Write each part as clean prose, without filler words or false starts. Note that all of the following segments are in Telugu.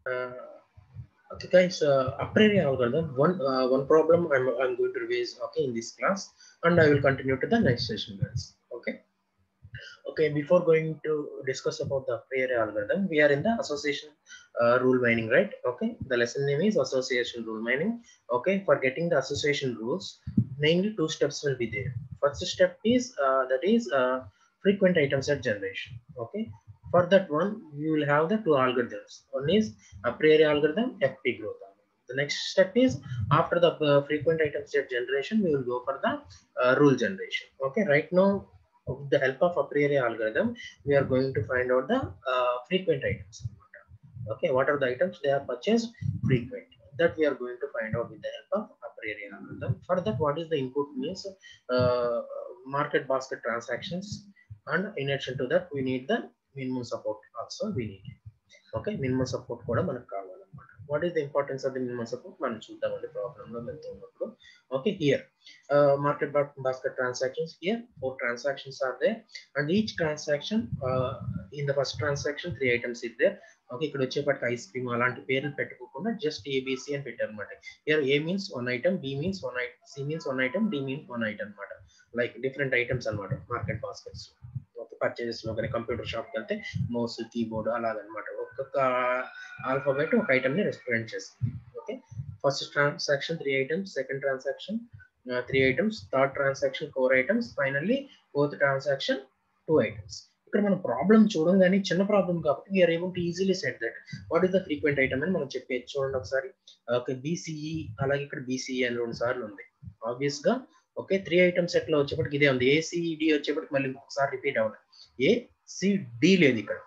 Uh, okay, guys. A priori algorithm. One problem I'm going to revise. Okay, in this class, and I will continue to the next session, guys. Okay. Okay, before going to discuss about the priori algorithm, we are in the association rule mining, right? Okay, the lesson name is association rule mining. Okay, for getting the association rules, mainly two steps will be there. First step is frequent item set generation. Okay, for that one, we will have the two algorithms. One is a priori algorithm, FP growth algorithm. The next step is after the frequent item set generation, we will go for the rule generation. Okay, right now with the help of a priori algorithm, we are going to find out the frequent items. Okay, what are the items they are purchased frequent? That we are going to find out with the help of a priori algorithm. For that, what is the input means market basket transactions, and in addition to that, we need the minimum support also. We need okay minimum support కూడా మనకు కావాలన్నమాట. What is the importance of the minimum support మనం చూద్దామండి ప్రాబ్లంలో వెళ్తున్నప్పుడు. Okay here market basket transactions, here four transactions are there, and each transaction in the first transaction three items is there. Okay ఇక్కడ వచ్చేపటికి ఐస్ క్రీమ్ అలాంటి పేర్లు పెట్టుకోకుండా జస్ట్ ఏబిసి అని పెట్టారు అనమాట. Here A means one item, B means one item, C means one item, D means one item అనమాట. లైక్ డిఫరెంట్ ఐటమ్స్ అనమాట మార్కెట్ బాస్కెట్స్. పర్చేజెస్ లో కానీ కంప్యూటర్ షాప్ కి వెళ్తే మౌస్, కీబోర్డ్ అలాగనమాట. ఒక్కొక్క ఆల్ఫాబెట్ ఒక ఐటమ్ ని రిప్రజెంట్ చేస్తుంది. Okay, first transaction three items, second transaction three items, third transaction four items, finally fourth transaction two items. ఇక్కడ మనం ప్రాబ్లం చూడంగానే చిన్న ప్రాబ్లం కాబట్టి we are able to easily set that what is the frequent item అని మనం చెప్పేది. చూడండి ఒకసారి. ఓకే, బిసిఈ అలాగే ఇక్కడ బిసిఈ అని రెండు సార్లు ఉంది. ఆబ్వియస్ గా ఓకే త్రీ ఐటమ్ సెట్ లో వచ్చేప్పటికి ఇదే ఉంది. ఏసీడి వచ్చేప్పటికి మళ్ళీ ఇంకొకసారి రిపీట్ అవ్వాలి. ఏసీడి లేదు ఇక్కడ,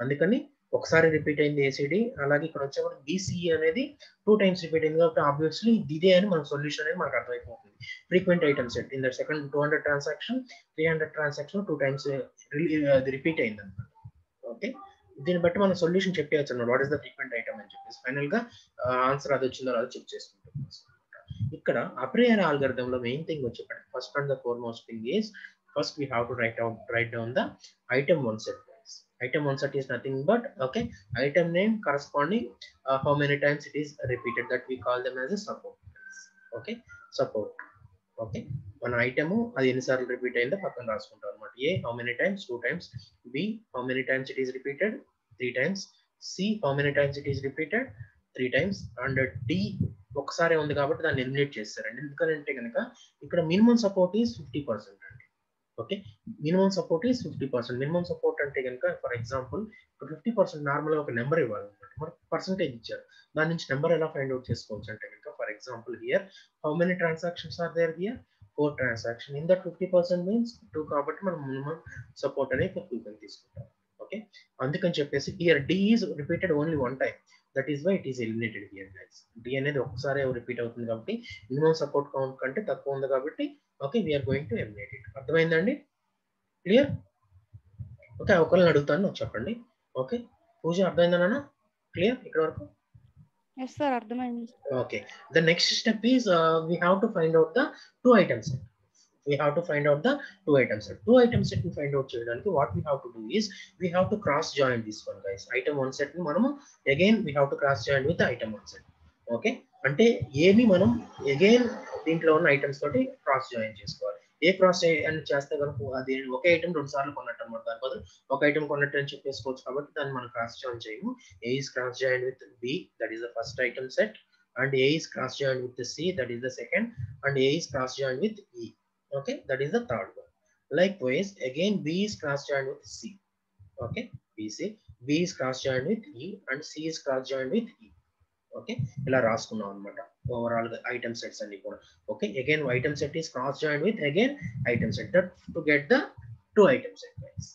అందుకని ఒకసారి రిపీట్ అయింది ఏసీడి. అలాగే ఇక్కడ వచ్చేప్పటికి బీసీఈ అనేది టూ టైమ్స్ రిపీట్ అయింది కాబట్టి ఆబ్వియస్లీ ఇదే అని మన సొల్యూషన్ అనేది మనకు అర్థమైపోతుంది. Frequent item set in the second 200 transaction 300 transaction two times repeat అయింది అనమాట. ఓకే, దీన్ని బట్టి మనం సొల్యూషన్ చెప్పేయచ్చు అన్నమాట. What is the frequent item అని చెప్పేసి ఫైనల్ గా ఆన్సర్ అది వచ్చిందో అది చెక్ చేసుకుంటాం. ఇక్కడ అప్రియర్ ఆల్గరిథం లో మెయిన్ థింగ్ వచ్చేప్పటికి first and the foremost thing is first we have to write down the item one set, guys. Item one set is nothing but okay item name corresponding how many times it is repeated, that we call them as a support, guys. Okay, support. Okay, one item అది ఎన్నిసార్లు రిపీట్ అయిందో పక్కన రాసుకుంటాం అనమాట. ఏ how many times, two times, b how many times it is repeated, three times, c how many times it is repeated, three times, and d ఒకసారి ఉంది కాబట్టి దాన్ని ఎలిమినేట్ చేస్తారండి. ఎందుకంటే కనుక ఇక్కడ మినిమం సపోర్ట్ ఈస్ 50% అండి. Okay, minimum support is 50%. Minimum support అంటే కనుక ఫర్ ఎగ్జాంపుల్ ఇప్పుడు 50% నార్మల్గా ఒక నెంబర్ ఇవ్వాలన్నమాట, మనకు పర్సంటేజ్ ఇచ్చారు. దాని నుంచి నెంబర్ ఎలా ఫైండ్ అవుట్ చేసుకోవచ్చు అంటే కనుక for example here how many transactions are there here, 4 transaction. In that 50% means 2 కాబట్టి మనం మినిమం సపోర్ట్ అనేది 2 తీసుకుంటాం. ఓకే, అందుకని చెప్పేసి here D is repeated only one time, that is why it is eliminated here guys. D అనేది ఒకసారి రిపీట్ అవుతుంది కాబట్టి మినిమం సపోర్ట్ కౌంట్ కంటే తక్కువ ఉంది కాబట్టి okay we are going to eliminate it. అర్థమైందండి? క్లియర్? ఓకే, ఒకరిని అడుగుతాను, నాకు చెప్పండి. ఓకే, పూజ అర్థమైందన్నా? క్లియర్ ఇక్కడ వరకు? Yes sir, అర్థమైంది. Okay, the next step is we have to find out the two items. We have to find out the two items set. Two items set ని find out చేయడానికి what we have to do is we have to cross join this one, guys. Item one set ని మనము again we have to cross join with the item one set. Okay, అంటే ఏమి మనం అగైన్ దీంట్లో ఉన్న ఐటమ్స్ తోటి క్రాస్ జాయిన్ చేసుకోవాలి. ఏ క్రాస్ అని చేస్తే కనుక అది ఒకే ఐటమ్ రెండు సార్లు కొన్నట్టు అనమాట. దాని బదులు ఒక ఐటమ్ కొన్నట్టు అని చెప్పేసుకోవచ్చు కాబట్టి దాన్ని మనం క్రాస్ జాయిన్ చేయము. ఏ is cross joined with b, that is the first item set, and a is cross joined with the c, that is the second, and a is cross joined with e. Okay, that is the third one. Likewise again b is cross joined with c. Okay, b is cross joined with e and c is cross joined with e. Okay, ఇలా రాసుకున్నాం అనమాట ఓవరాల్ గా ఐటమ్ సెట్స్ అన్ని కూడా. Okay, again item set is cross join with again item set that to get the two item set, guys.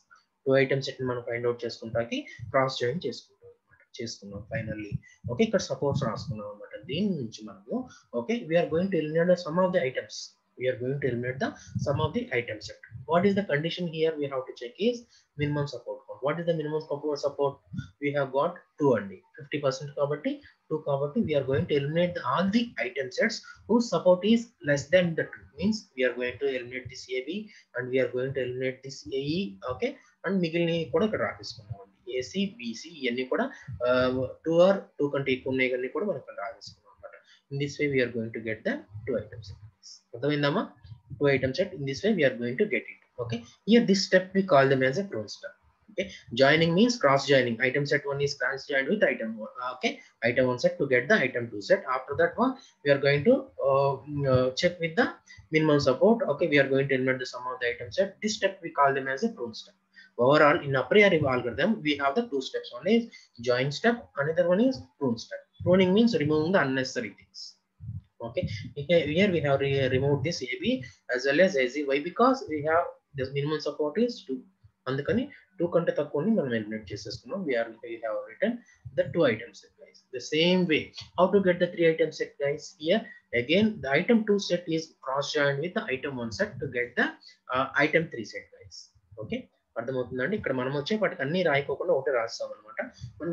Two item set మనం ఫైండ్ అవుట్ చేసుకుంటాకి క్రాస్ జాయిన్ చేసుకున్నాం ఫైనల్లీ. ఓకే, ఇక్కడ సపోర్ట్స్ రాసుకున్నాం అనమాట. దీని నుంచి మనము okay we are going to eliminate some of the items. We are going to eliminate the sum of the item set. What is the condition here we have to check is minimum support count. What is the minimum support? We have got 2 only, 50% kabatti 2 kabatti we are going to eliminate all the item sets whose support is less than the 2. Means we are going to eliminate this AB and we are going to eliminate this AE. Okay, and మిగిలినవి కూడా ఇక్కడ రాసుకున్నాం. ఏసీ బీసీ ఇవన్నీ కూడా 2 ఆర్ 2 కంటే ఎక్కువ ఉన్నాయి కానీ కూడా మనం ఇక్కడ రాసేసుకున్నాం అనమాట. In this way we are going to get the 2 items. అర్థమైందమ్మా? 2 items set. In this way we are going to get it. Okay, here this step we call them as a prune step. Okay, joining means cross joining. Item set 1 is cross joined with item 1. Okay, item 1 set to get the item 2 set. After that one we are going to check with the minimum support. Okay, we are going to eliminate the sum of the item set. This step we call them as a prune step. Overall, in a priori algorithm, we have the 2 steps. One is join step, another one is prune step. Pruning means removing the unnecessary things. Okay, here we have removed this AB as well as AC. Why? Because we have this minimum support is 2. అందుకని 2 కంటే తక్కువని మనం ఎలిమినేట్ చేసేస్తున్నాం. we have written the 2 items set, guys. The same way, how to get the 3 items set, guys? Here again the item 2 set is cross joined with the item 1 set to get the item 3 set, guys. Okay, అర్థమవుతుందండి? ఇక్కడ మనం వచ్చేపాటికి అన్ని రాయకోకుండా ఒకటే రాస్తాం అనమాట.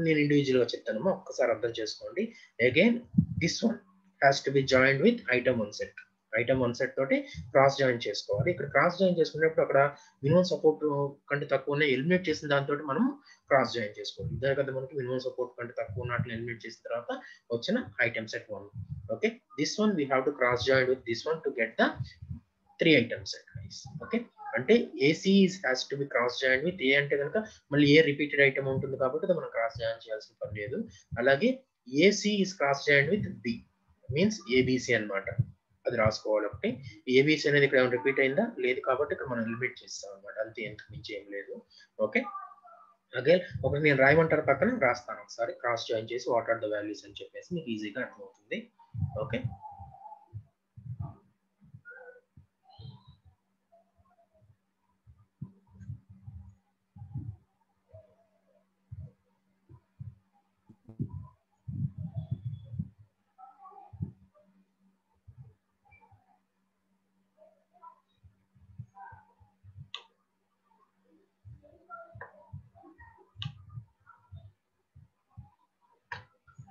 నేను ఇండివిజువల్ గా చెప్తానమ్మా, ఒక్కసారి అర్థం చేసుకోండి. Again this one has to be joined with item 1 set. Item 1 set తోటి క్రాస్ జాయిన్ చేసుకోవాలి. ఇక్కడ క్రాస్ జాయిన్ చేసుకునేప్పుడు అక్కడ మినిమం సపోర్ట్ కంటే తక్కువ ఉన్న ఎలిమినేట్ చేసిన దాంతో మనం క్రాస్ జాయిన్ చేసుకోవాలి. ఇదే కదా మనకి మినిమం సపోర్ట్ కంటే తక్కువ ఉన్నట్లు ఎలిమినేట్ చేసిన తర్వాత వచ్చిన item set 1. Okay, this one we have to cross join with this one to get the 3 item set, guys. Okay, అంటే AC has to be cross join with A అంటే కనుక మళ్ళీ ఏ రిపీటెడ్ ఐటమ్ ఉంటుంది కాబట్టి మనం క్రాస్ జాయిన్ చేయాల్సిన పని లేదు. అలాగే AC is cross join with B means ABC అనమాట. అది రాసుకోవాలి. ఒకటి ఏబిసి అనేది ఇక్కడ రిపీట్ అయిందా లేదు కాబట్టి ఇక్కడ మనం ఎలిమినేట్ చేస్తాం అనమాట. అంతే, ఎంతకు మించి ఏం లేదు. ఓకే, అగైన్ ఒకటి నేను రాయమంటారు పక్కన రాస్తాను. ఒకసారి క్రాస్ జాయిన్ చేసి వాట్ ఆర్ ద వాల్యూస్ అని చెప్పేసి మీకు ఈజీగా అర్థమవుతుంది. ఓకే,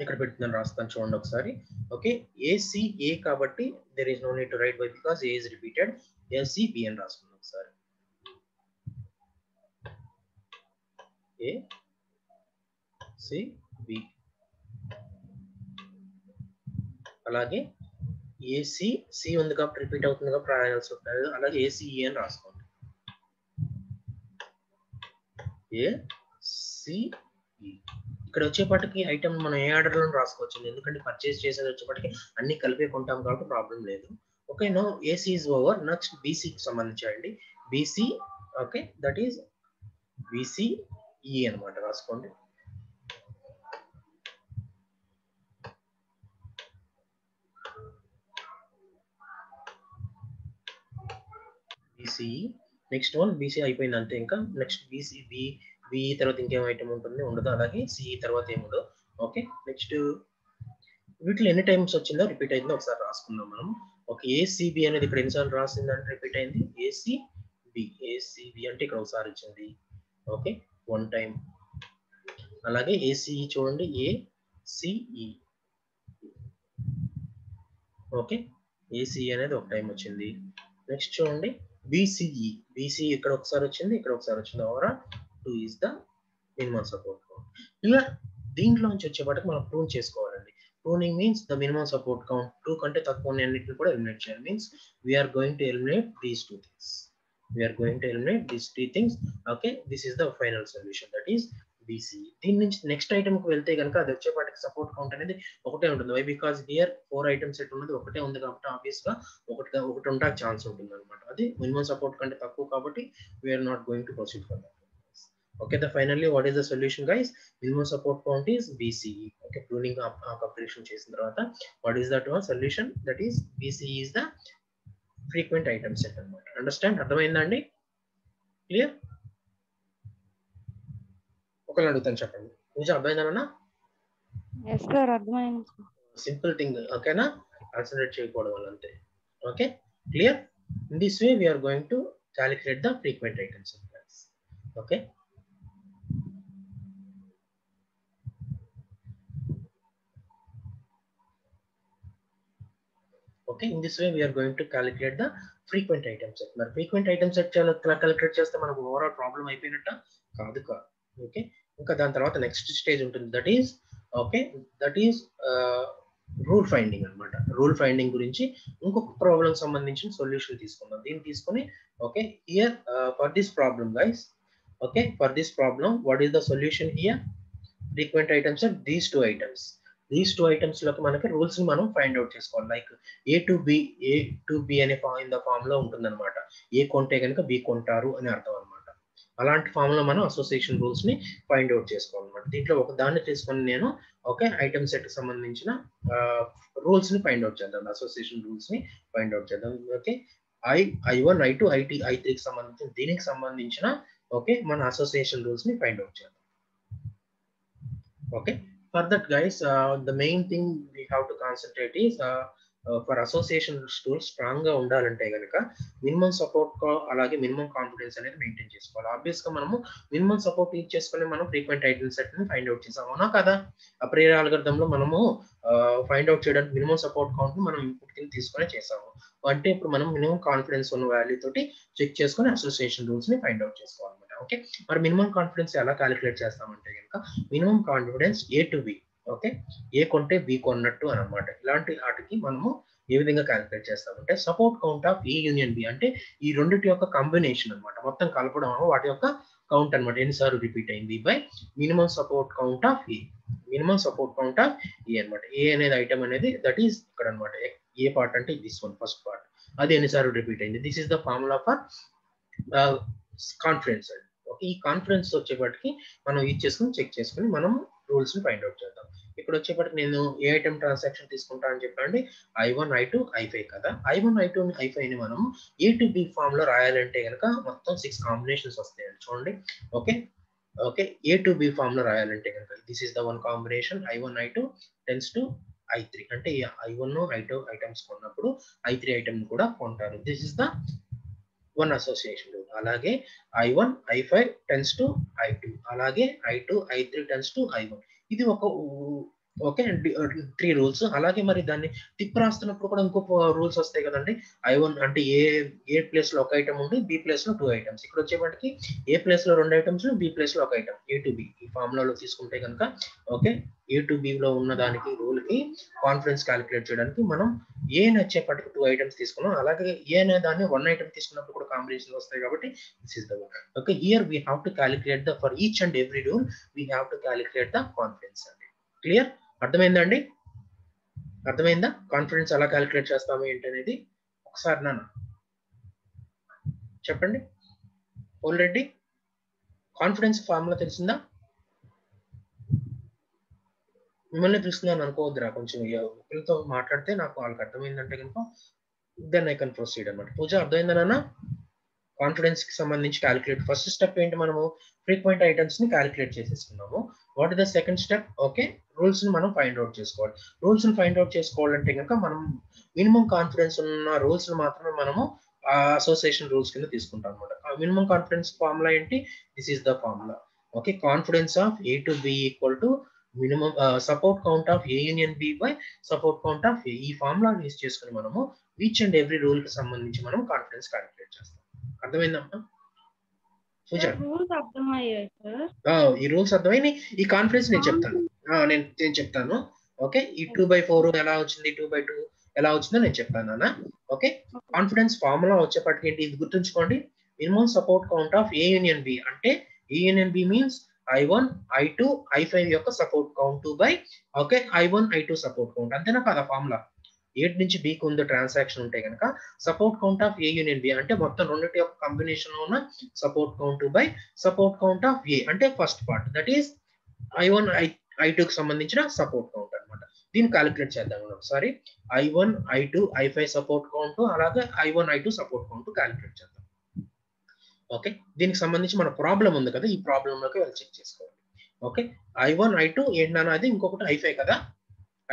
ఇక్కడ పెడుతున్నాను, రాస్తాను చూడండి ఒకసారి. ఓకే, ఏసీఏ కాబట్టి there is no need to write by because A is repeated. SCB అని రాసుకున్నాం ఒకసారి. ఏ సిబి, అలాగే ఏసీ సి ఉంది కాబట్టి రిపీట్ అవుతుంది కాబట్టి రాయాల్సి ఉంటుంది. అలాగే ఏసీఈ అని రాసుకోండి. ఏసీఈ ఇక్కడ వచ్చేపాటికి ఐటమ్ మనం ఏ ఆర్డర్ లో రాసుకోవచ్చు, ఎందుకంటే పర్చేస్ చేసేది వచ్చేపాటికి అన్ని కలిపి కొంటాం కాబట్టి ప్రాబ్లం లేదు. Okay, no AC is over. Next బీసీకి సంబంధించండి. BC, okay, that is BCE అనమాట, రాసుకోండి. బీసీఈ. నెక్స్ట్ వన్ బీసీ అయిపోయింది అంతే. ఇంకా నెక్స్ట్ బీసీబీ, బి తర్వాత ఇంకేం ఐటమ్ ఉంటుంది ఉండదు. అలాగే సిఈ తర్వాత ఏముండదు. ఓకే, నెక్స్ట్ వీటిలో ఎన్ని టైమ్స్ వచ్చిందో రిపీట్ అయిందో ఒకసారి రాసుకుందాం మనం. ఓకే, ఏసీబీ అనేది ఇక్కడ ఎన్నిసార్లు రాసిందంటే రిపీట్ అయింది. ఏసీబీ అంటే ఇక్కడ ఒకసారి వచ్చింది. Okay, 1 time. అలాగే ఏసీఈ చూడండి, ఏసీఈ. ఓకే, ఏసీఈ అనేది ఒక టైం వచ్చింది. నెక్స్ట్ చూడండి బీసీఈ. బీసీఈ ఇక్కడ ఒకసారి వచ్చింది, ఇక్కడ ఒకసారి వచ్చింది. ఓవరా 2 is the minimum support count. ఇలా దీంట్లోంచి వచ్చేపాటికి మనం ప్రూన్ చేసుకోవాలండి. Pruning means the minimum support count 2 కంటే తక్కువ ఉన్న అన్నిటిని కూడా ఎలిమినేట్ చేయాలి. Means we are going to eliminate these 2 things. We are going to eliminate these 3 things. Okay, this is the final solution, that is BC. దీని నుంచి నెక్స్ట్ ఐటమ్ కి వెళ్తే కనుక అది వచ్చేపాటికి సపోర్ట్ కౌంట్ అనేది ఒకటే ఉంటుంది. Why because here 4 items set ఉన్నది ఒకటే ఉంది కాబట్టి ఆబ్వియస్ గా ఒకటి ఉంటా ఛాన్స్ ఉంటుంది అనమాట. అది మినిమం సపోర్ట్ కంటే తక్కువ కాబట్టి we are not going to proceed further. Okay, the finally what is the solution, guys? Minimum support count is BCE. Okay, pruning computation చేసిన తర్వాత what is that one solution? That is BCE is the frequent item set అన్నమాట. అండర్స్టాండ్? అర్థమైందండి? క్లియర్? ఒకళ్ళు అడుగుతాను, చెప్పండి. నిజం అర్థమైందన్నా? Yes sir, అర్థమైంది. సింపుల్ థింగ్, ఓకేనా? కాన్సంట్రేట్ చేయకూడదు వాళ్ళంతే. Okay, clear? In this way we are going to calculate the frequent item set, guys. Okay. Okay, in this way we are going to calculate the frequent item set. మరి frequent item set చాలా calculate చేస్తే మనకు ఓవరాల్ ప్రాబ్లం అయిపోయినట్ట కాదు. ఓకే, ఇంకా దాని తర్వాత నెక్స్ట్ స్టేజ్ ఉంటుంది, దట్ ఈస్ రూల్ ఫైండింగ్ అనమాట. రూల్ ఫైండింగ్ గురించి ఇంకొక ప్రాబ్లం సంబంధించిన సొల్యూషన్ తీసుకుందాం. దీన్ని తీసుకొని okay here for this problem guys, okay for this problem what is the solution here? Frequent items are these two items లోకి మనకి రూల్స్ ని మనం ఫైండ్ అవుట్ చేసుకోవాలి. లైక్ ఏ టు బి అనే ఇన్ ద ఫామ్ లో ఉంటుంది అనమాట. ఏ కొంటే కనుక బి కొంటారు అని అర్థం అనమాట. అలాంటి ఫామ్ లో మనం అసోసియేషన్ రూల్స్ ని ఫైండ్ అవుట్ చేసుకోవాలన్నమాట. దీంట్లో ఒక దాన్ని తీసుకొని నేను ఓకే ఐటమ్ సెట్ కి సంబంధించిన రూల్స్ ని ఫైండ్ అవుట్ చేద్దాం. అసోసియేషన్ రూల్స్ ని ఫైండ్ అవుట్ చేద్దాం. ఓకే I1 I2 I3 కి సంబంధించిన దీనికి సంబంధించిన ఓకే మన అసోసియేషన్ రూల్స్ ని ఫైండ్ అవుట్ చేద్దాం. Okay, for that guys, the main thing we have to concentrate is for association rules strong గా ఉండాలంటే గనుక మినిమం సపోర్ట్ అలాగే మినిమం కాన్ఫిడెన్స్ అనేది మెయింటైన్ చేసుకోవాలి. ఆబ్వియస్ గా మనము మినిమం సపోర్ట్ యూజ్ చేసుకుని మనం ఫ్రీక్వెంట్ ఐటమ్ సెట్ ని ఫైండ్ అవుట్ చేసాం, అవునా కదా? అప్రియర్ అల్గోరిథం లో మనము ఫైండ్ అవుట్ చేయడానికి మినిమం సపోర్ట్ కౌంట్ ని మనం ఇన్పుట్ కింద తీసుకొని చేసాము. అంటే ఇప్పుడు మనం మినిమం కాన్ఫిడెన్స్ ఉన్న వాల్యూ తోటి చెక్ చేసుకొని అసోసియేషన్ రూల్స్ ని ఫైండ్ అవుట్ చేసుకోవాలన్నమాట. ఓకే, మరి మినిమం కాన్ఫిడెన్స్ ఎలా క్యాలిక్యులేట్ చేస్తామంటే కనుక minimum confidence A to B, okay A కొంటే బి కొన్నట్టు అనమాట. ఇలాంటి వాటికి మనము ఏ విధంగా క్యాలిక్యులేట్ చేస్తామంటే support count of A union B, అంటే ఈ రెండింటి యొక్క కాంబినేషన్ అనమాట. మొత్తం కలపడం వాటి యొక్క కౌంట్ అనమాట, ఎన్నిసార్లు రిపీట్ అయింది by minimum support count of A. Minimum support count of A అనమాట. ఏ అనేది ఐటమ్ అనేది దట్ ఈస్ ఇక్కడ అనమాట. ఏ పార్ట్ అంటే దిస్ వన్ ఫస్ట్ పార్ట్, అది ఎన్నిసార్లు రిపీట్ అయింది. This is the formula for confidence. Okay, ఈ కాన్ఫిడెన్స్ వచ్చేపటికి మనం యూజ్ చేసుకుని చెక్ చేసుకుని మనం రూల్స్ ని ఫైండ్ అవుట్ చేద్దాం. ఇక్కడ వచ్చేపటికి నేను ఏ ఐటమ్ ట్రాన్సాక్షన్ తీసుకుంటా అని చెప్పండి, I1 I2 I5 కదా. I1 I2 I5 ని మనం ఏ టు బి ఫామ్ లో రాయాలంటే కనుక మొత్తం 6 కాంబినేషన్స్ వస్తాయండి చూడండి. Okay okay A to B form లో రాయాలంటే కనుక this is the one combination I1 I2 tends to I3, అంటే I1 I2 ఐటమ్స్ కొన్నప్పుడు I3 ఐటమ్ కూడా కొంటారు. This is the one association rule. అలాగే I1 I5 tends to I2, అలాగే I2 I3 tends to I1. ఇది ఒక ఓకే 3 రూల్స్. అలాగే మరి దాన్ని తిప్పి రాస్తున్నప్పుడు కూడా ఇంకో రూల్స్ వస్తాయి కదండి. I1 అంటే ఏ ప్లేస్ లో ఒక ఐటమ్ ఉంది, బి ప్లేస్ లో 2 ఐటమ్స్. ఇక్కడ వచ్చేపటికి ఏ ప్లేస్ లో 2 ఐటమ్స్, బి ప్లేస్ లో ఒక ఐటమ్. ఏ టు బి ఈ ఫార్ములాలో తీసుకుంటే కనుక ఓకే ఏ టు బి లో ఉన్న దానికి రూల్ కి కాన్ఫిడెన్స్ క్యాలిక్యులేట్ చేయడానికి మనం ఏ వచ్చేపటికి 2 ఐటమ్స్ తీసుకున్నాం. అలాగే ఏ అనే దాన్ని 1 ఐటమ్ తీసుకున్నప్పుడు కూడా కాంబినేషన్ వస్తాయి కాబట్టి this is the one. Okay here we have to calculate the for each and every rule we have to calculate the confidence అండి. క్లియర్? అర్థమైందండి? అర్థమైందా కాన్ఫిడెన్స్ ఎలా క్యాలిక్యులేట్ చేస్తాము ఏంటనేది? ఒకసారి నాన్న చెప్పండి. ఆల్రెడీ కాన్ఫిడెన్స్ ఫార్ములా తెలిసిందా? మిమ్మల్ని పిలుస్తున్నాను అనుకోవద్దురా, కొంచెం ఒకరితో మాట్లాడితే నాకు వాళ్ళకి అర్థమైందంటే కనుక దెన్ ఐ కెన్ ప్రొసీడ్ అనమాట. పూజ అర్థమైందా నాన్న? కాన్ఫిడెన్స్ కి సంబంధించి క్యాలిక్యులేట్ ఫస్ట్ స్టెప్ ఏంటి, మనము ఫ్రీక్వెంట్ ఐటమ్స్ ని క్యాలిక్యులేట్ చేసేసుకున్నాము. What is the second step? Okay rules ని మనం ఫైండ్ అవుట్ చేసుకోవాలి. రూల్స్ ని ఫైండ్ అవుట్ చేసుకోవాలంటే కనుక మనం మినిమం కాన్ఫిడెన్స్ ఉన్న రూల్స్ ని మాత్రమే మనము అసోసియేషన్ రూల్స్ కింద తీసుకుంటాం అనమాట. మినిమం కాన్ఫిడెన్స్ ఫార్ములా ఏంటి? This is the formula. Okay confidence of A to B equal to minimum support count of A union B by support count of A. ఈ ఫార్ములా యూజ్ చేసుకుని మనము ఈచ్ అండ్ ఎవ్రీ రూల్ కి సంబంధించి మనం కాన్ఫిడెన్స్ క్యాలిక్యులేట్ చేస్తాం. అర్థమైందమ్మా? రూల్స్ అర్థమయ్యాయి సార్. ఈ రూల్స్ అర్థమైంది. ఈ కాన్ఫిడెన్స్ నేను చెప్తాను, నేను చెప్తాను. ఓకే ఈ 2/4 ఎలా వచ్చింది, 2/2 ఎలా వచ్చిందో నేను చెప్తాను అన్న. ఓకే కాన్ఫిడెన్స్ ఫార్ములా వచ్చేపటికి ఏంటి, ఇది గుర్తుంచుకోండి. Minimum support count of A union B, అంటే A union B means I1 I2 I5 యొక్క support count by okay I1 I2 support count. అంతేనా కదా ఫార్ములా? ఏ నుంచి బికి ఉందో ట్రాన్సాక్షన్ ఉంటే కనుక support count of A union B అంటే మొత్తం రెండింటి యొక్క కాంబినేషన్ లో ఉన్న support count by support count of A, అంటే first part that is I1 I2 కి సంబంధించిన సపోర్ట్ కౌంట్ అనమాట. దీన్ని క్యాలిక్యులేట్ చేద్దాం ఒకసారి. I1 I2 I5 support count, అలాగే I1 I2 support count calculate చేద్దాం. ఓకే దీనికి సంబంధించి మన ప్రాబ్లం ఉంది కదా, ఈ ప్రాబ్లం లోకి వెళ్ళి చెక్ చేసుకోవాలి. ఓకే I1 I2 ఏంటన్నా, అది ఇంకొకటి I5 కదా.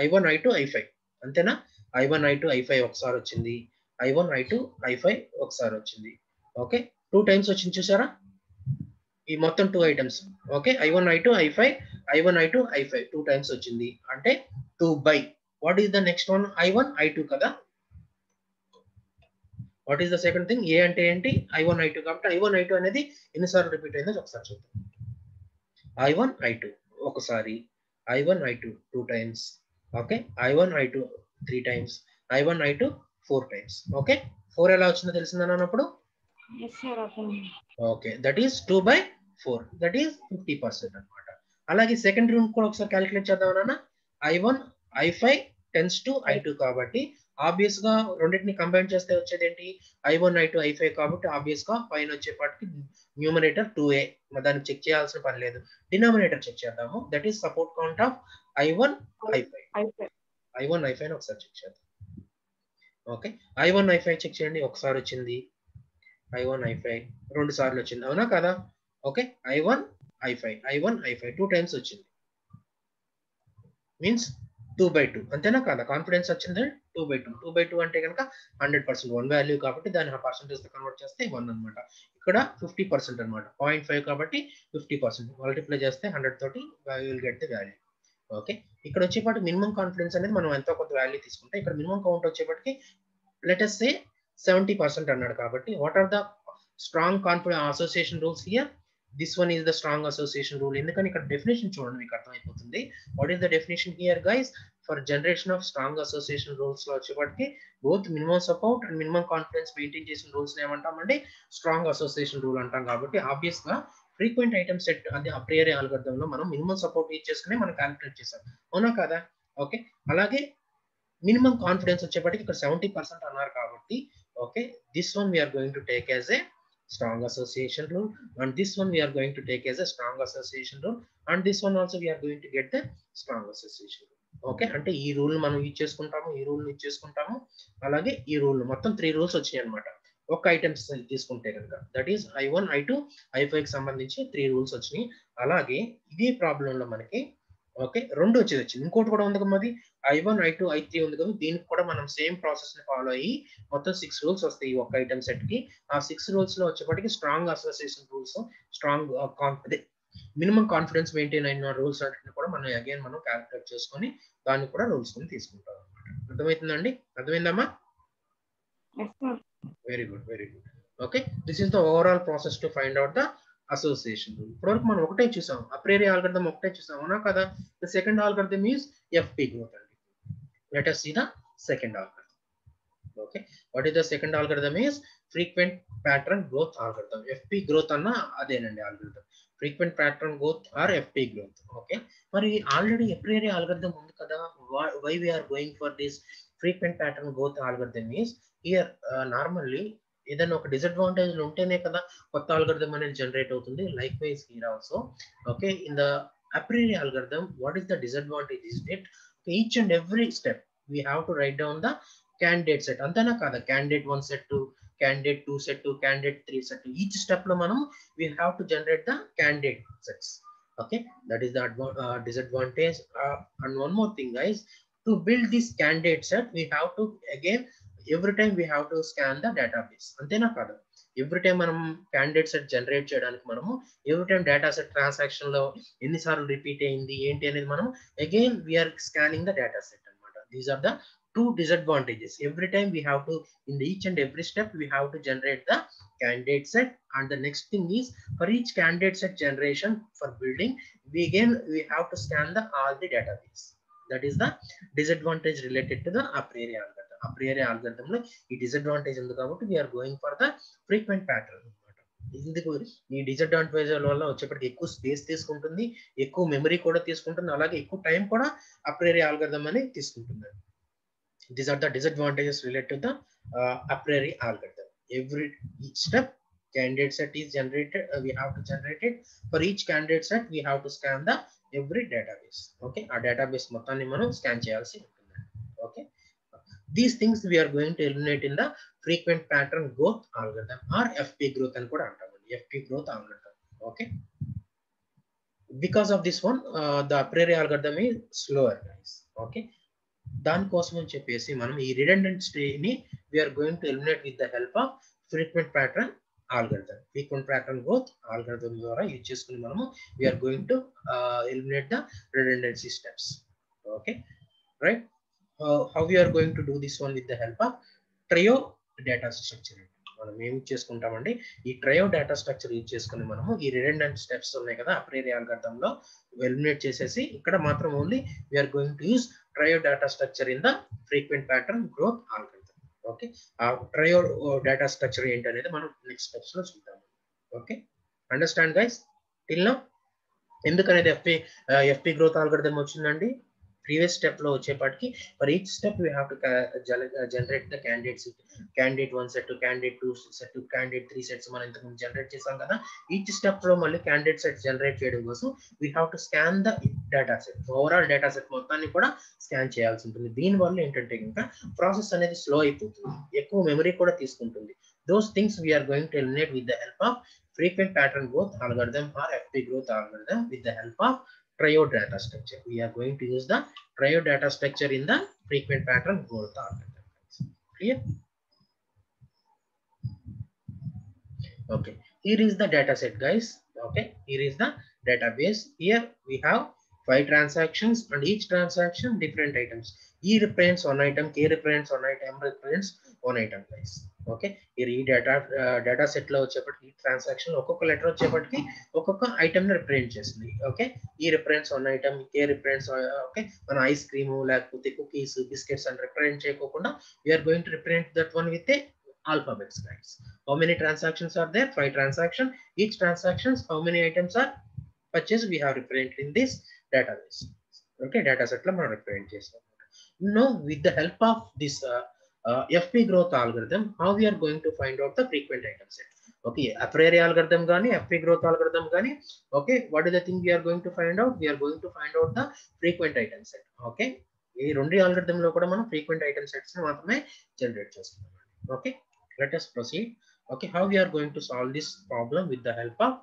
I1 I2 I5 అంతేనా? I1 I2 I5 ఒకసారి వచ్చింది, I1 I2 I5 ఒకసారి వచ్చింది. ఓకే 2 టైమ్స్ వచ్చింది చూసారా, ఈ మొత్తం 2 items. Okay I1 I2 I5 I1 I2 I5 2 times వచ్చింది, అంటే 2 by what is the next one, I1 I2 కదా. What is the second thing, A అంటే ఏంటి, I1 I2 కాబట్టి I1 I2 అనేది ఎన్నిసార్లు రిపీట్ అయిందో ఒకసారి చూద్దాం. I1 I2 ఒకసారి, I1 I2 2 times, okay, I1 I2 3 times, I1 I2 4 times. Okay, 4 ఎలా వచ్చిందో తెలిసిందని అన్నప్పుడు Yes, sir. Okay, that is 2/4, that is 50% అనమాట. అలాగే సెకండ్ రూల్ కూడా ఒకసారి క్యాలిక్యులేట్ చేద్దాం అన్న. I1 I5 tends to I2 కాబట్టి ఆబ్వియస్ గా రెండింటిని కంబైన్ చేస్తే వచ్చేది ఏంటి, I1 I2 I5 కాబట్టి ఆబ్వియస్ గా పైన వచ్చేపాటికి న్యూమరేటర్ 2a, దాన్ని చెక్ చేయాల్సిన పని లేదు. డినామినేటర్ చెక్ చేద్దాము, that is support count of I1 I5 ఒకసారి చెక్ చేద్దాం. ఓకే, I1 I5 చెక్ చేయండి, ఒకసారి వచ్చింది. I1 I5 రెండు సార్లు వచ్చింది, అవునా కదా? ఓకే, I1 I5 2 times వచ్చింది, మీన్స్ 2/2, అంతేనా కదా? కాన్ఫిడెన్స్ వచ్చింది 2/2 అంటే కనుక 100% 1 వాల్యూ కాబట్టి దాన్ని ఆ పర్సెంటేజ్ తో కన్వర్ట్ చేస్తే 1 అనమాట. ఇక్కడ 50% అనమాట, 0.5 కాబట్టి 50% మల్టిప్లై చేస్తే 100 తోటి will get the value. Okay, ఇక్కడ వచ్చేపాటి మినిమం కాన్ఫిడెన్స్ అనేది మనం ఎంతో కొంత వాల్యూ తీసుకుంటే, ఇక్కడ మినిమం కౌంట్ వచ్చేపాటికి లెట్ us say 70% అన్నాడు కాబట్టి what are the strong confidence association rules here? This one is the strong association rule. ఎందుకని ఇక్కడ డెఫినేషన్ చూడండి, మీకు అర్థమైపోతుంది. What is the definition here guys? For generation of strong association rules లో వచ్చేప్పటికి both minimum support and minimum confidence maintain చేసిన రూల్స్ ఏమంటామండి? స్ట్రాంగ్ అసోసియేషన్ రూల్ అంటాం. కాబట్టి ఆబ్వియస్ గా ఫ్రీక్వెంట్ ఐటమ్ సెట్ అది అప్రియరీ అల్గోరిథం లో మనం మినిమం సపోర్ట్ యూజ్ చేసుకుని మనం క్యాలిక్యులేట్ చేసాం, అవునా కదా? ఓకే, అలాగే మినిమం కాన్ఫిడెన్స్ వచ్చేప్పటికి ఇక్కడ 70% అన్నారు కాబట్టి okay, this one we are going to take as a strong association rule, and this one we are going to take as a strong association rule, and this one also we are going to get the strong association rule. Okay, అంటే ఈ రూల్ మనం యూజ్ చేసుకుంటాము, ఈ రూల్ యూజ్ చేసుకుంటాము, అలాగే ఈ రూల్ మొత్తం 3 రూల్స్ వచ్చినాయి అనమాట ఒక ఐటమ్స్ తీసుకుంటే కనుక. That is I1 I2 I5 కి సంబంధించి 3 రూల్స్ వచ్చినాయి. అలాగే ఇదే ప్రాబ్లం లో మనకి ఓకే రెండు వచ్చింది, ఇంకోటి కూడా ఉంది కదా, మరి I1 I2 I3 ఉంది కదా, దీనికి కూడా మనం సేమ్ ప్రాసెస్ ని ఫాలో అయ్యి మొత్తం 6 రూల్స్ వస్తాయి ఈ ఒక్క ఐటమ్ సెట్ కి. ఆ 6 రూల్స్ లో వచ్చేప్పటికి strong association rules, strong minimum confidence maintain అయిన రూల్స్ అన్నింటిని కూడా మనం అగైన్ మనం క్యాలిక్యులేట్ చేసుకొని దాన్ని కూడా రూల్స్ కొని తీసుకుంటాం అనమాట. అర్థమవుతుందండి? అర్థమైందమ్మా? Very good, very good. Okay, this is the overall process to find out the association rule. ఇప్పటివరకు మనం ఒకటే చూసాం, అప్రియరీ అల్గోరిథం ఒకటే చూసాం, అవునా కదా? The second algorithm is FP growth అండి. Let us see the second algorithm. Okay, what is the second algorithm is frequent pattern growth algorithm. FP growth అన్న అదేనండి algorithm, frequent pattern growth or FP growth. Okay, మరి ఆల్రెడీ అప్రియరీ అల్గోరిథం ఉంది కదా, why we are going for this frequent pattern growth algorithm is here normally ఏదైనా ఒక డిసడ్వాంటేజ్ ఉంటేనే కదా కొత్త అల్గోరిథం అనేది జనరేట్ అవుతుంది. Likewise here also okay, in the apriori algorithm what is the disadvantage is that each and every step we have to write down the candidate set, అంతేనా కదా? candidate 1 set to candidate 2 set to candidate 3 set to each step లో మనం we have to generate the candidate sets. Okay, that is the disadvantage. And one more thing guys, to build this candidate set we have to again every time we have to scan the database, అంతేనా కదా? ఎవ్రీ టైం మనం క్యాండిడేట్ సెట్ జనరేట్ చేయడానికి మనము every time data set transaction లో ఎన్నిసార్లు రిపీట్ అయింది ఏంటి అనేది మనం again we're scanning the data set అనమాట. These are the two disadvantages. Every time we have to, in each and every step we have to generate the candidate set, and the next thing is for each candidate set generation for building we have to scan the all the database. That is the disadvantage related to the a priori algorithm. A priori algorithm లో ఈ డిసడ్వాంటేజ్ ఉంది కాబట్టి we are going for the frequent pattern అనమాట. ఇందుకు ఈ డిసడ్వాంటేజ్ వల్ల వచ్చేప్పటికి ఎక్కువ స్పేస్ తీసుకుంటుంది, ఎక్కువ మెమరీ కూడా తీసుకుంటుంది, అలాగే ఎక్కువ టైం కూడా అప్రియరీ algorithm అని తీసుకుంటుంది. These are the disadvantages related to the a priori algorithm. Each step candidate set is generated, we have to generate it. For each candidate set we have to scan the every database. Okay, our database మొత్తాన్ని మనం స్కాన్ చేయాల్సి ఉంటుంది. Okay, these things we are going to eliminate in the frequent pattern growth algorithm or FP growth అని కూడా అంటాం. FP growth algorithm. Okay, because of this one the a priori algorithm is slower guys. Okay, దానికోసం అని చెప్పేసి మనం ఈ రిడెండెంట్ ని we are going to eliminate with the help of frequent pattern algorithm. Frequent pattern growth algorithm ద్వారా యూజ్ చేసుకుని మనము we are going to eliminate the redundancy steps. Okay, right. How we are going to do this one with the help of trio data structure. మనం ఏం చేసుకుంటామండి ఈ ట్రయో డేటా స్ట్రక్చర్ యూజ్ చేసుకుని మనము ఈ రిడెండెంట్ స్టెప్స్ ఉన్నాయి కదా అప్రేరి అల్గారిథం లో ఎలిమినేట్ చేసేసి ఇక్కడ మాత్రం only we're going to use trio data structure in the frequent pattern growth algorithm. Okay, ఆ ట్రయో డేటా స్ట్రక్చర్ ఏంటి అనేది మనం నెక్స్ట్ స్టెప్స్ లో చూద్దాం. Okay, understand guys till now? ఎందుకనేది ఎఫ్పి గ్రోత్ అల్గారిథం వచ్చిందండి? ప్రీవియస్ స్టెప్ లో వచ్చేపాటికి for each step we have to generate the candidate 1 set, candidate 2 set, candidate 3 sets మనం ఇంతకు ముందు జనరేట్ చేసాం కదా. ఈచ్ స్టెప్ లో మళ్ళీ క్యాండిడేట్ సెట్ జనరేట్ చేయడం కోసం we have to scan the data set, overall data set మొత్తాన్ని కూడా స్కాన్ చేయాల్సి ఉంటుంది. దీనివల్ల ఏంటంటే ఇంకా ప్రాసెస్ అనేది స్లో అయిపోతుంది, ఎక్కువ మెమరీ కూడా తీసుకుంటుంది. Those things we are going to eliminate with the help of frequent pattern growth algorithm or FP growth algorithm with the help of trio data structure. We are going to use the trio data structure in the frequent pattern growth algorithm. Clear? Okay, here is the data set, guys. Okay, here is the database. Here we have 5 transactions and each transaction different items. E represents one item, K represents one item, M represents one item, guys. Okay, ఈ డేటా సెట్ లో వచ్చేప్పటికి ఈ ట్రాన్సాక్షన్ ఒక్కొక్క లెటర్ వచ్చేప్పటికి ఒక్కొక్క ఐటమ్ ని రిప్రజెంట్ చేస్తుంది. Okay, E represents one item, K represents okay మన ఐస్ క్రీమ్ లేకపోతే కుకీస్ బిస్కెట్స్ అని రిప్రజెంట్ చేయకుండా we are going to represent that one with a alphabets, guys. How many transactions are there? 5 transactions. Each transactions, how many items are purchased? We have represented in this database. Okay, data set lo మనం represent చేస్తాం. Now with the help of this FP growth algorithm, how we are going to find out the frequent item set? Okay, a priori algorithm gani FP growth algorithm gani, okay, what is the thing we are going to find out? We are going to find out the frequent item set. Okay, ఈ రెండు algorithm లో కూడా మనం frequent item sets ని మాత్రమే జనరేట్ చేస్తున్నాం. Okay, let us proceed. Okay, how we are going to solve this problem with the help of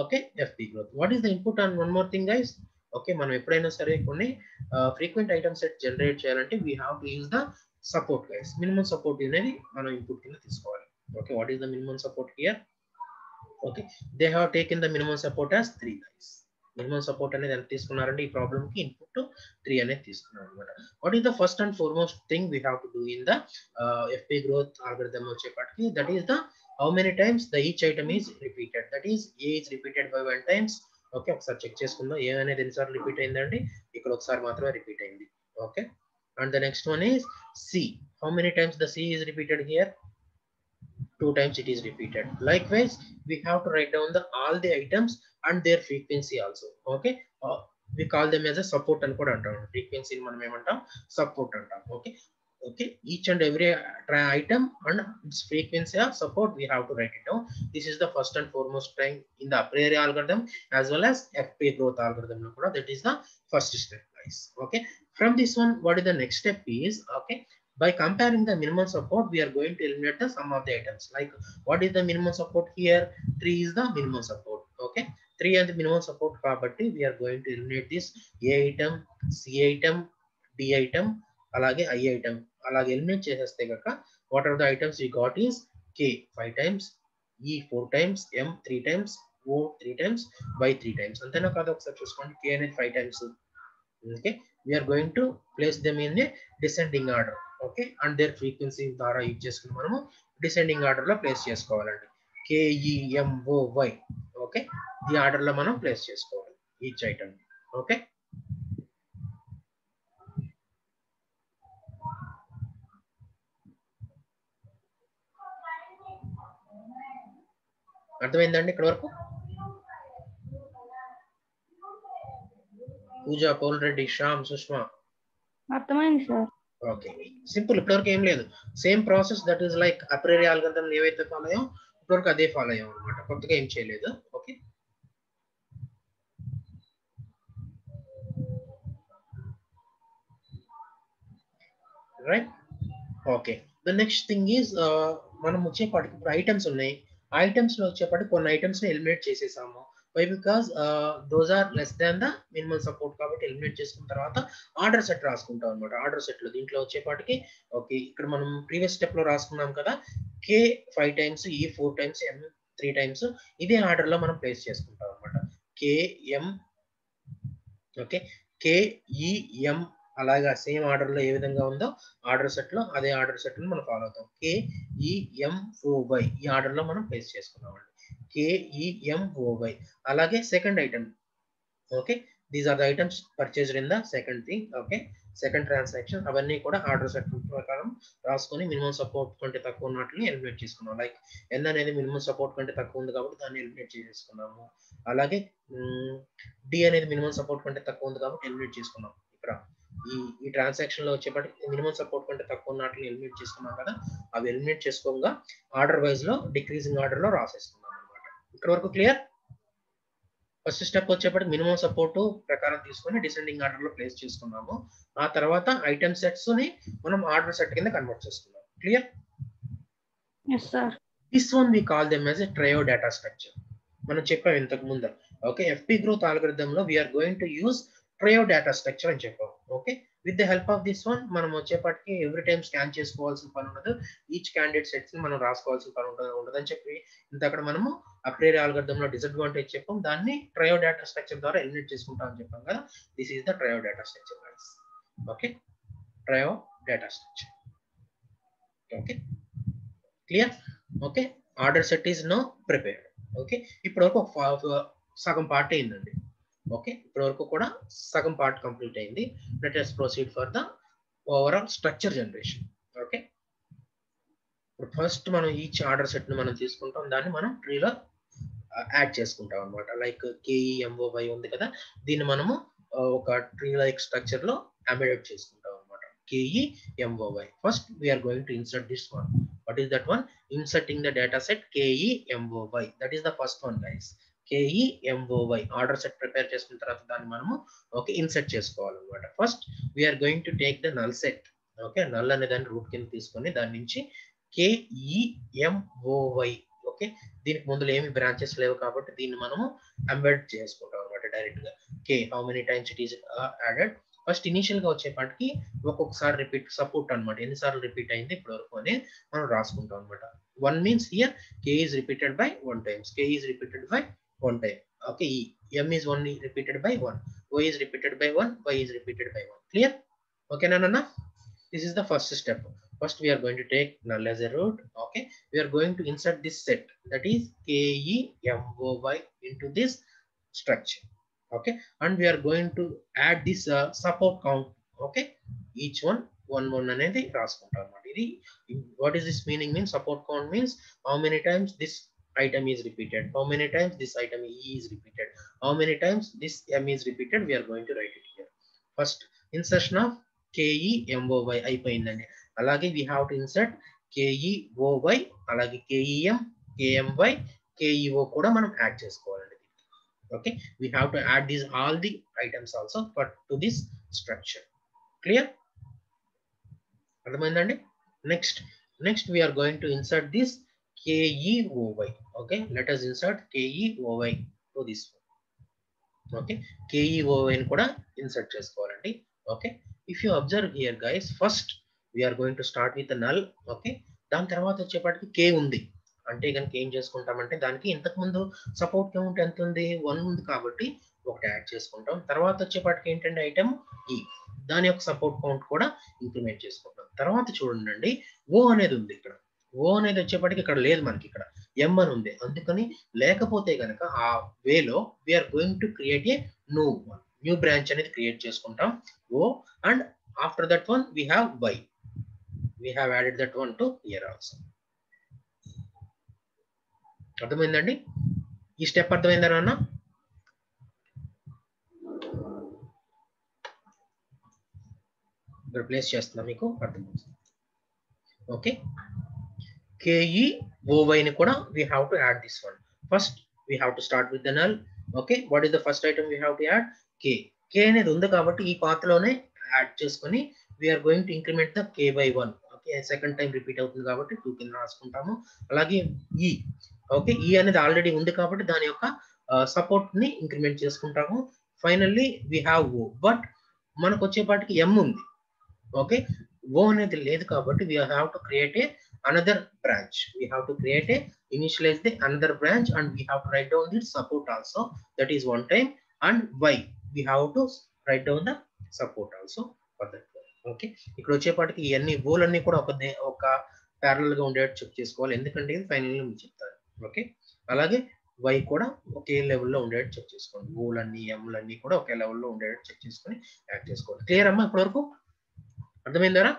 okay FP growth. What is the input? And one more thing, guys. Okay, మనం ఎప్పుడైనా సరే కొన్ని frequent item set జనరేట్ చేయాలంటే we have to use the support, guys. Minimum support అనేది మనం ఇన్పుట్ కింద తీసుకోవాలి. Okay, what is the minimum support here? Okay, they have taken the minimum support as 3, guys. Minimum support అనేది ఎంత తీసుకున్నారంటే ఈ ప్రాబ్లం కి ఇన్పుట్ 3 అనేది తీసుకున్నారు అన్నమాట. What is the first and foremost thing we have to do in the FP growth algorithm వచ్చేప్పటికి, that is the how many times the each item is repeated. That is A is repeated by 1 times. Okay, ఒకసారి చెక్ చేసుకుందాం. A అనేది ఎన్నిసార్లు రిపీట్ అయిందండి? ఇక్కడ ఒకసారి మాత్రమే రిపీట్ అయింది. Okay, and the next one is C. How many times the C is repeated here? 2 times it is repeated. Likewise, we have to write down the all the items and their frequency also. Okay, we call them as a support and కూడా అంటాం. Frequency మనం ఏమంటాం? Support అంటాం. Okay, okay, each and every item and its frequency of support we have to write it down. This is the first and foremost thing in the a priori algorithm as well as FP growth algorithm lo kuda. That is the first step, guys. Okay, from this one what is the next step is, okay, by comparing the minimum support we are going to eliminate the sum of the items. Like what is the minimum support here? 3 is the minimum support. Okay, 3 is the minimum support కాబట్టి we are going to eliminate this A item, C item, D item అలాగే I item అలాగే ఎలిమినేట్ చేసేస్తే కనుక what are the items we got is K 5 times, E 4 times, M 3 times, O 3 times, Y 3 times. అంతేనా కాదు? ఒకసారి చూసుకోండి. K అనేది 5 times. Okay, we are going to place them in a descending order. Okay, and their frequency ద్వారా యూజ్ చేసుకుని మనము డిసెండింగ్ ఆర్డర్ లో ప్లేస్ చేసుకోవాలండి. KEMOY. ఓకే, ఈ ఆర్డర్ లో మనం ప్లేస్ చేసుకోవాలి ఈచ్ ఐటమ్. ఓకే, అర్థమైందండి ఇక్కడ వరకు? పూజ, పౌల్ రెడ్డి, శ్యామ్, సుష్మా అర్థమైంది సార్. Okay, simple. ఇప్పటివరకు ఏం లేదు. Same process that is like apriori algorithm ఏవైతే ఫాలో అయ్యాం ఇప్పటివరకు అదే ఫాలో అయ్యాం అనమాట. కొత్తగా ఏం చేయలేదు. Okay, right. Okay, the next thing is మనం వచ్చేపాటికి ఇప్పుడు ఐటమ్స్ ఉన్నాయి. ఐటమ్స్ లో వచ్చేపాటికి కొన్ని ఐటమ్స్ ని ఎలిమినేట్ చేసేసాము. Why? Because those are less than the minimum support కాబట్టి ఎలిమినేట్ చేసుకున్న తర్వాత ఆర్డర్ సెట్ రాసుకుంటాం అనమాట. ఆర్డర్ సెట్ లో దీంట్లో వచ్చేపాటికి ఓకే, ఇక్కడ మనం ప్రీవియస్ స్టెప్ లో రాసుకున్నాం కదా, K 5 times, E 4 times, M 3 times. ఇదే ఆర్డర్ లో మనం ప్లేస్ చేసుకుంటాం అనమాట. KM, ఓకే, KEM అలాగా సేమ్ ఆర్డర్ లో ఏ విధంగా ఉందో ఆర్డర్ సెట్ లో అదే ఆర్డర్ సెట్ లో మనం ఫాలో అవుతాం. KEMOY ఈ ఆర్డర్ లో మనం ప్లేస్ చేసుకున్నామండి. KEMOY. అలాగే second item. Okay, these are the items purchased in the second thing. Okay, second transaction. అవన్నీ కూడా ఆర్డర్ సెట్ ప్రకారం రాసుకొని మినిమం సపోర్ట్ కంటే తక్కువ ఉన్నట్లు ఎలిమినేట్ చేసుకున్నాం. లైక్ ఎన్ అనేది మినిమం సపోర్ట్ కంటే తక్కువ ఉంది కాబట్టి దాన్ని ఎలిమినేట్ చేసేసుకున్నాము. అలాగే డి అనేది మినిమం సపోర్ట్ కంటే తక్కువ ఉంది కాబట్టి ఎలిమినేట్ చేసుకున్నాం. ఇక్కడ ఈ ట్రాన్సాక్షన్ లో వచ్చేప్పటికి మినిమం సపోర్ట్ కంటే తక్కువ ఉన్నట్లు ఎలిమినేట్ చేసుకున్నాం కదా, అవి ఎలిమినేట్ చేసుకోగా ఆర్డర్ వైజ్ లో డిక్రీజింగ్ ఆర్డర్ లో రాసేసుకున్నాం అనమాట. ఇక్కడ వరకు క్లియర్? ఫస్ట్ స్టెప్ వచ్చేప్పటికి మినిమం సపోర్ట్ ప్రకారం తీసుకొని డిసెండింగ్ ఆర్డర్ లో ప్లేస్ చేసుకున్నాము. ఆ తర్వాత ఐటమ్ సెట్స్ ని మనం ఆర్డర్ సెట్ కింద కన్వర్ట్ చేసుకున్నాం. Clear? Yes, sir. This one we call them as a trio data structure. మనం చెప్పాం ఇంతకు ముందు. ఓకే, FP గ్రోత్ అల్గోరిథం లో we are going to use trio data structure అని చెప్పాం. Okay, with the help of this one మనం వచ్చేప్పటికి ఎవ్రీ టైం స్కాన్ చేసుకోవాల్సిన పని ఉండదు. ఈచ్ క్యాండిడేట్ సెట్స్ ని మనం రాసుకోవాల్సిన పని ఉండదు అని చెప్పి ఇంత అక్కడ మనము అప్రేరియా అల్గోరిథం లో డిసడ్వాంటేజ్ చెప్పాం. దాన్ని ట్రయో డేటా స్ట్రక్చర్ ద్వారా ఎలిమినేట్ చేసుకుంటాం అని చెప్పాం కదా. This is the trio data structure guys. Okay, trio data structure. Okay, clear? Okay, order set is no prepared. Okay, ఇప్పటి వరకు సగం పార్ట్ అయిందండి. ఓకే, ఇప్పటి వరకు కూడా సగం పార్ట్ కంప్లీట్ అయింది. Let us proceed for the overall structure generation. Okay, ఇప్పుడు ఫస్ట్ మనం ఈచ్ ఆర్డర్ సెట్ ని మనం తీసుకుంటాం, దాన్ని మనం ట్రీలో యాడ్ చేసుకుంటాం అనమాట. లైక్ KEMOY ఉంది కదా, దీన్ని మనము ఒక ట్రీ లైక్ స్ట్రక్చర్ లో ఎంబెడెడ్ చేసుకుంటాం అనమాట. KEMOY. First we are going to insert this one. What is that one? Inserting the data set KEMOY. That is the first one, guys. KEMOY order set prepare చేసుకున్న తర్వాత దాన్ని మనము ఓకే ఇన్సర్ట్ చేసుకోవాలన్నమాట. First we are going to take the null set. Okay, null అనే దాన్ని రూట్ కింద తీసుకొని దాని నుంచి KEMOY. ఓకే, దీనికి ముందు ఏమి బ్రాంచెస్ లేవు కాబట్టి దీన్ని మనము ఎంబెడ్ చేసుకుంటాం అనమాట డైరెక్ట్ గా. How many times it is added. First initial గా వచ్చేపాటికి ఒక్కొక్కసారి రిపీట్ సపోర్ట్ అనమాట, ఎన్నిసార్లు రిపీట్ అయింది ఇప్పటి వరకు అని మనం రాసుకుంటాం అనమాట. 1 means here K is repeated by 1 times. K is repeated by 1 time. Okay, M is only repeated by 1. Y is repeated by 1. Y is repeated by 1. Clear? Okay, Nana? This is the first step. First we are going to take null as a root. Okay, we are going to insert this set, that is KEMOY, into this structure. Okay, and we are going to add this support count. Okay, each one అనేది రాసుకుంటాం అన్నమాట. ఇది what is this meaning means? Support count means how many times this item is repeated, how many times this item E is repeated, how many times this M is repeated. We are going to write it here. First insertion of KEMOY అయిపోయిందండి. అలాగే we have to insert KEOY, అలాగే KEM, KMY, KEO కూడా మనం యాడ్ చేసుకోవాలండి. Okay, we have to add these all the items also but to this structure. Clear? అర్థమైందండి? next we are going to insert this KEOY. Okay, let us insert KEOY to this one. Okay, KEOY ని కూడా ఇన్సర్ట్ చేసుకోవాలండి. Okay, if you observe here guys, first we are going to start with the null. Okay, దాని తర్వాత వచ్చేపాటికి K ఉంది అంటే కనుక ఏం చేసుకుంటామంటే దానికి ఇంతకు ముందు సపోర్ట్ కౌంట్ ఎంత ఉంది, 1 ఉంది కాబట్టి ఒకటి యాడ్ చేసుకుంటాం. తర్వాత వచ్చేపాటికి ఏంటంటే ఐటమ్ E, దాని యొక్క సపోర్ట్ కౌంట్ కూడా ఇంక్రిమెంట్ చేసుకుంటాం. తర్వాత చూడండి O అనేది ఉంది ఇక్కడ. O అనేది వచ్చేపాటికి ఇక్కడ లేదు, మనకి ఇక్కడ M అని ఉంది. అందుకని లేకపోతే కనుక ఆ వేలో we are going to create a new branch అనేది క్రియేట్ చేసుకుంటాం O, and after that one we have Y. We have added that one to here also. అర్థమైందండి? ఈ స్టెప్ అర్థమైందా నాన్న? ఇక్కడ ప్లేస్ చేస్తున్నా మీకు అర్థమవుతుంది. ఓకే, KEOY ని కూడా we have to add this one. First we have to start with the null. Okay, what is the first item we have to add? K అనేది ఉంది కాబట్టి ఈ పాత్ లోనే యాడ్ చేసుకొని we are going to increment the K by 1. Okay, second time repeat అవుతుంది కాబట్టి 2 కింద రాసుకుంటాము. అలాగే E. ఓకే, E అనేది ఆల్రెడీ ఉంది కాబట్టి దాని యొక్క సపోర్ట్ ని ఇంక్రిమెంట్ చేసుకుంటాము. Finally we have O, but మనకు వచ్చేపాటికి M ఉంది. ఓకే, O అనేది లేదు కాబట్టి we have to create a another branch. We have to create a initialize the another branch and we have to write down the support also, that is 1 time, and Y we have to write down the support also. పద్ధతి. ఓకే, ఇక్కడ వచ్చేపాటికి ఇవన్నీ ఓలన్నీ కూడా ఒక ప్యారల్ గా ఉండేట్టు చెక్ చేసుకోవాలి, ఎందుకంటే ఇది ఫైనల్ మీకు చెప్తాను. ఓకే, అలాగే వై కూడా ఒకే లెవెల్లో ఉండేట్టు చెక్ చేసుకోండి. ఓలన్నీ ఎంలన్నీ కూడా ఒకే లెవెల్లో ఉండేట్టు చెక్ చేసుకొని యాడ్ చేసుకోవాలి. క్లియర్ అమ్మా ఇప్పటివరకు? అర్థమైందారా?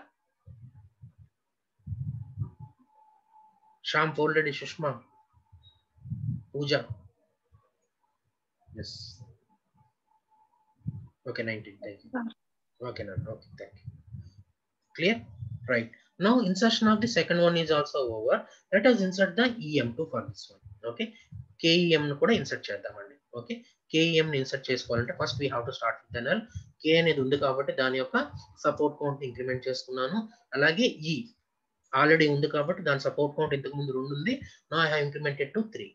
శ్యామ్ ఫోల్డెడ్, Sushma, Pooja. Yes. Okay, 19. Thank you. Okay నన్ను. Okay, thank you. Clear? Right. Now insertion of the second one is also over. Let us insert the EM2 for this one. Okay. KEM ను కూడా ఇన్సర్ట్ చేద్దామండి. ఓకే, KEM ని ఇన్సర్ట్ చేసుకోవాలంటే first we have to start with null. K అనేది ఉంది కాబట్టి దాని యొక్క సపోర్ట్ కౌంట్ ఇంక్రిమెంట్ చేసుకున్నాను. అలాగే E ఆల్రెడీ ఉంది కాబట్టి దాని సపోర్ట్ కౌంట్ ఇంతకు ముందు 2 ఉంది. Now I have incremented to 3.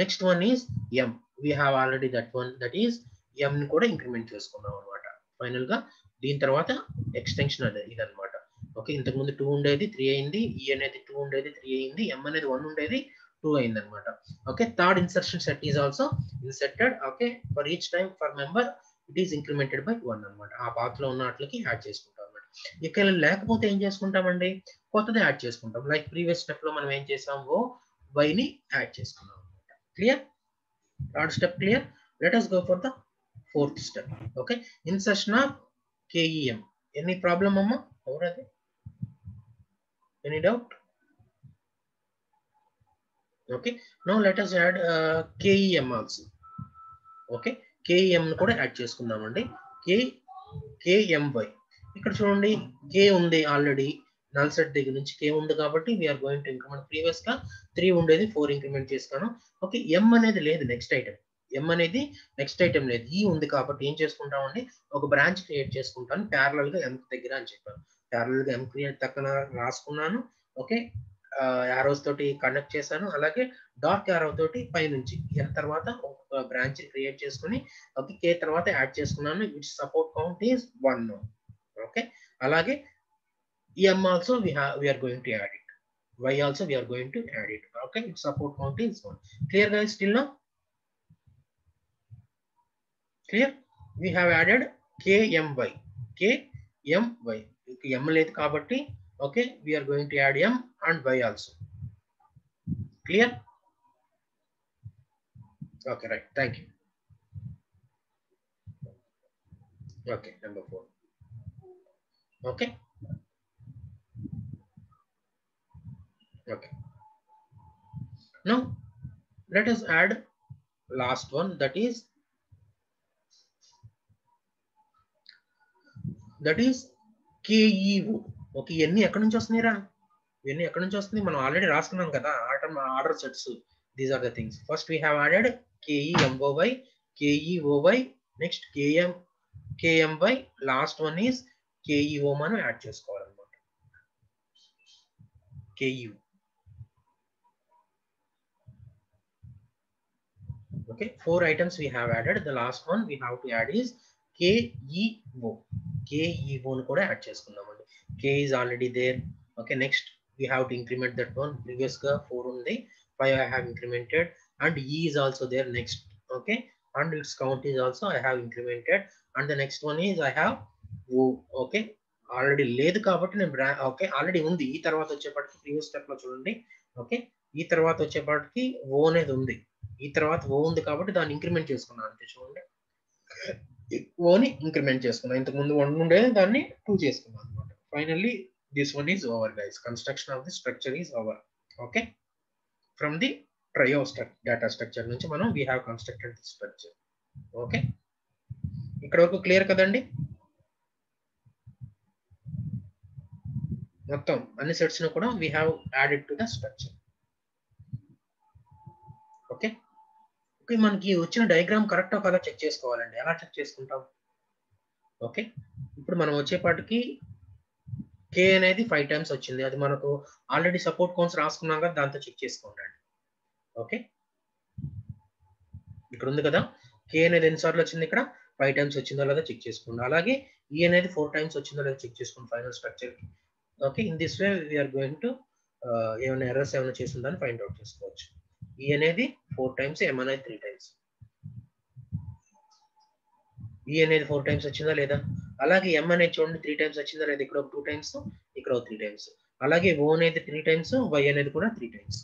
Next one is M. We have already that one, that is M ని కూడా ఇంక్రిమెంట్ చేసుకున్నాం అన్నమాట. ఫైనల్ గా దీని తర్వాత ఎక్స్టెన్షన్ అనేది ఇదన్నమాట. ఓకే, ఇంతకు ముందు 2 ఉండేది 3 అయింది, E అనేది 2 ఉండేది 3 అయింది, M అనేది 1 ఉండేది 2 అయింది అనమాట. Okay, third insertion set is also inserted. Okay, for each time for member it is incremented by 1 అనమాట. ఆ పాత్ లో ఉన్న వాటికి యాడ్ చేసుకుంటాం అనమాట. ఇక్కడ లేకపోతే ఏం చేసుకుంటామండి, కొత్తది యాడ్ చేసుకుంటాం. లైక్ ప్రీవియస్ స్టెప్ లో మనం ఏం చేసామో y ని యాడ్ చేసుకున్నాం అనమాట. Clear? Third step clear? Let us go for the fourth step. Okay, insertion of KEM. Any problem amma? Already? Any doubt? Okay, now let us add KEM also. Okay, KEM ను కూడా యాడ్ చేసుకుందామండి. KMY. ఇక్కడ చూడండి, K ఉంది ఆల్రెడీ నల్ సెట్ దగ్గర నుంచి K ఉంది కాబట్టి we are going to increment. Previous గా 3 ఉండేది 4 ఇంక్రిమెంట్ చేస్తాను. ఓకే, M అనేది లేదు నెక్స్ట్ ఐటమ్. M అనేది నెక్స్ట్ ఐటమ్ లేదు. E ఉంది కాబట్టి ఏం చేసుకుంటామండి, ఒక బ్రాంచ్ క్రియేట్ చేసుకుంటాను ప్యారలల్ గా M దగ్గర అని చెప్పాను. ప్యారలల్ గా M క్రియేట్ పక్కన రాసుకున్నాను. ఓకే, యారోస్ తోటి కనెక్ట్ చేశాను. అలాగే డార్క్ యారో తోటి పైనుంచి M తర్వాత ఒక బ్రాంచ్ క్రియేట్ చేసుకుని ఓకే K తర్వాత యాడ్ చేసుకున్నాను. It's support count is 1. Okay, అలాగే M also we are going to add it. Y also we are going to add it. Okay, its support count is 1. Clear guys till now? Clear? We have added KMY. KMY. M లేదు కాబట్టి okay, we are going to add M and Y also. Clear? Okay, right. Thank you. Okay, number 4. Okay. Okay. Now let us add last one, that is KEO. Okay, ఇవన్నీ ఎక్కడి నుంచి వస్తున్నాయిరా? ఇవన్నీ ఎక్కడి నుంచి వస్తుంది? మనం ఆల్రెడీ రాసుకున్నాం కదా order sets. These are the things. First we have added KEMOY, KEOY, next KMY, last one is KEO. మనం యాడ్ చేసుకోవాలన్నమాట. KEO. Okay, 4 items we have added. The last one we have to add is KEO. KEO ను కూడా యాడ్ చేసుకుందామండి. K is already there. Okay, next we have to increment that one. Previous గా 4 ఉంది, 5 I have incremented, and E is also there next. Okay, and its count is also I have incremented, and the next one is I have O. Okay, already లేదు కాబట్టి నేను ఓకే ఆల్రెడీ ఉంది. ఈ తర్వాత వచ్చేపాటికి ప్రీవియస్ స్టెప్ లో చూడండి. ఓకే, ఈ తర్వాత వచ్చేపాటికి O అనేది ఉంది. ఈ తర్వాత O ఉంది కాబట్టి దాన్ని ఇంక్రిమెంట్ చేసుకున్నాను అంతే. చూడండి, ఓని ఇంక్రిమెంట్ చేసుకున్నాను. ఇంతకు ముందు 1 ఉండేది దాన్ని 2 చేసుకున్నాను అనమాట. Finally this one is over guys. Construction of the structure is over. Okay, from the trio data structure నుంచి మనం we have constructed the structure. Okay, ఇక్కడ వరకు క్లియర్ కదండి? మొత్తం అన్ని సెట్స్ ను కూడా we have added to the structure. Okay, okay, మనకి వచ్చిన డయాగ్రామ్ కరెక్టో కదా చెక్ చేసుకోవాలండి. ఎలా చెక్ చేసుకుంటాం? ఓకే, ఇప్పుడు మనం వచ్చేపాటికి K అనేది 5 టైమ్స్ వచ్చింది. అది మనకు ఆల్రెడీ సపోర్ట్ కౌంట్స్ రాసుకున్నాం కదా, దాంతో చెక్ చేసుకోండి. ఓకే, ఇక్కడ ఉంది కదా, K అనేది ఎన్నిసార్లు వచ్చింది? ఇక్కడ 5 టైమ్స్ వచ్చిందో లేదా చెక్ చేసుకోండి. అలాగే E అనేది 4 టైమ్స్ వచ్చిందో లేదా చెక్ చేసుకోండి ఫైనల్ స్ట్రక్చర్ కి. Okay, in this way we are going to ఏమైనా ఎర్రర్స్ ఏమైనా చేసిందని ఫైండ్ అవుట్ చేసుకోవచ్చు. E అనేది 4 టైమ్స్, M అనేది 3 టైమ్స్. E అనేది 4 టైమ్స్ వచ్చిందా లేదా? అలాగే m అనేది చూడండి 3 టైమ్స్ వచ్చిందా లేదా, ఇక్కడ ఒక 2 టైమ్స్, ఇక్కడ ఒక 3 టైమ్స్. అలాగే o అనేది 3 టైమ్స్, y అనేది కూడా 3 టైమ్స్.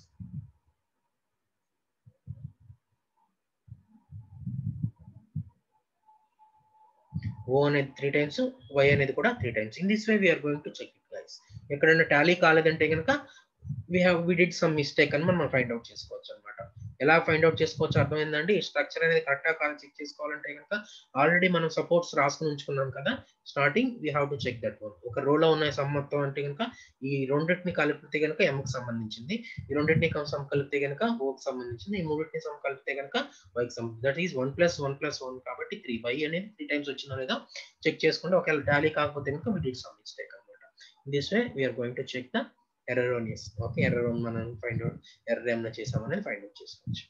o అనేది 3 టైమ్స్, y అనేది కూడా 3 times. In this way we are going to check it guys. ఎక్కడైనా టాలీ కాలేదంటే కనుక we did some mistake అని మనం ఫైండ్ అవుట్ చేసుకోవచ్చు అన్నమాట. ఎలా ఫైండ్ అవుట్ చేసుకోవచ్చు అర్థమైందండి. స్ట్రక్చర్ అనేది కరెక్టా కాదు చెక్ చేసుకోవాలంటే కనుక ఆల్రెడీ మనం సపోర్ట్స్ రాసుకుని ఉంచుకున్నాం కదా starting, we have to check that one. ఒక రోలో ఉన్న సమ్ మొత్తం అంటే కనుక ఈ రెండింటిని కలిపితే కనుక m కి సంబంధించింది, ఈ రెండింటిని సమ్ కలిపితే కనుక o కి సంబంధించింది, ఈ మూడింటిని సమ్ కలిపితే కనుక y కి సంబంధించింది. దట్ ఈస్ 1 + 1 + 1 కాబట్టి 3. y అనేది 3 టైమ్స్ వచ్చిందో లేదా చెక్ చేసుకుంటే ఒకవేళ టాలీ కాకపోతే కనుక we did some mistake అన్నమాట. This way we are going to check the erroneous. Okay, error మనం ఫైండ్ అవుట్, ఎర్రర్ ఏమైనా చేసామనేది ఫైండ్ అవుట్ చేసుకోవచ్చు.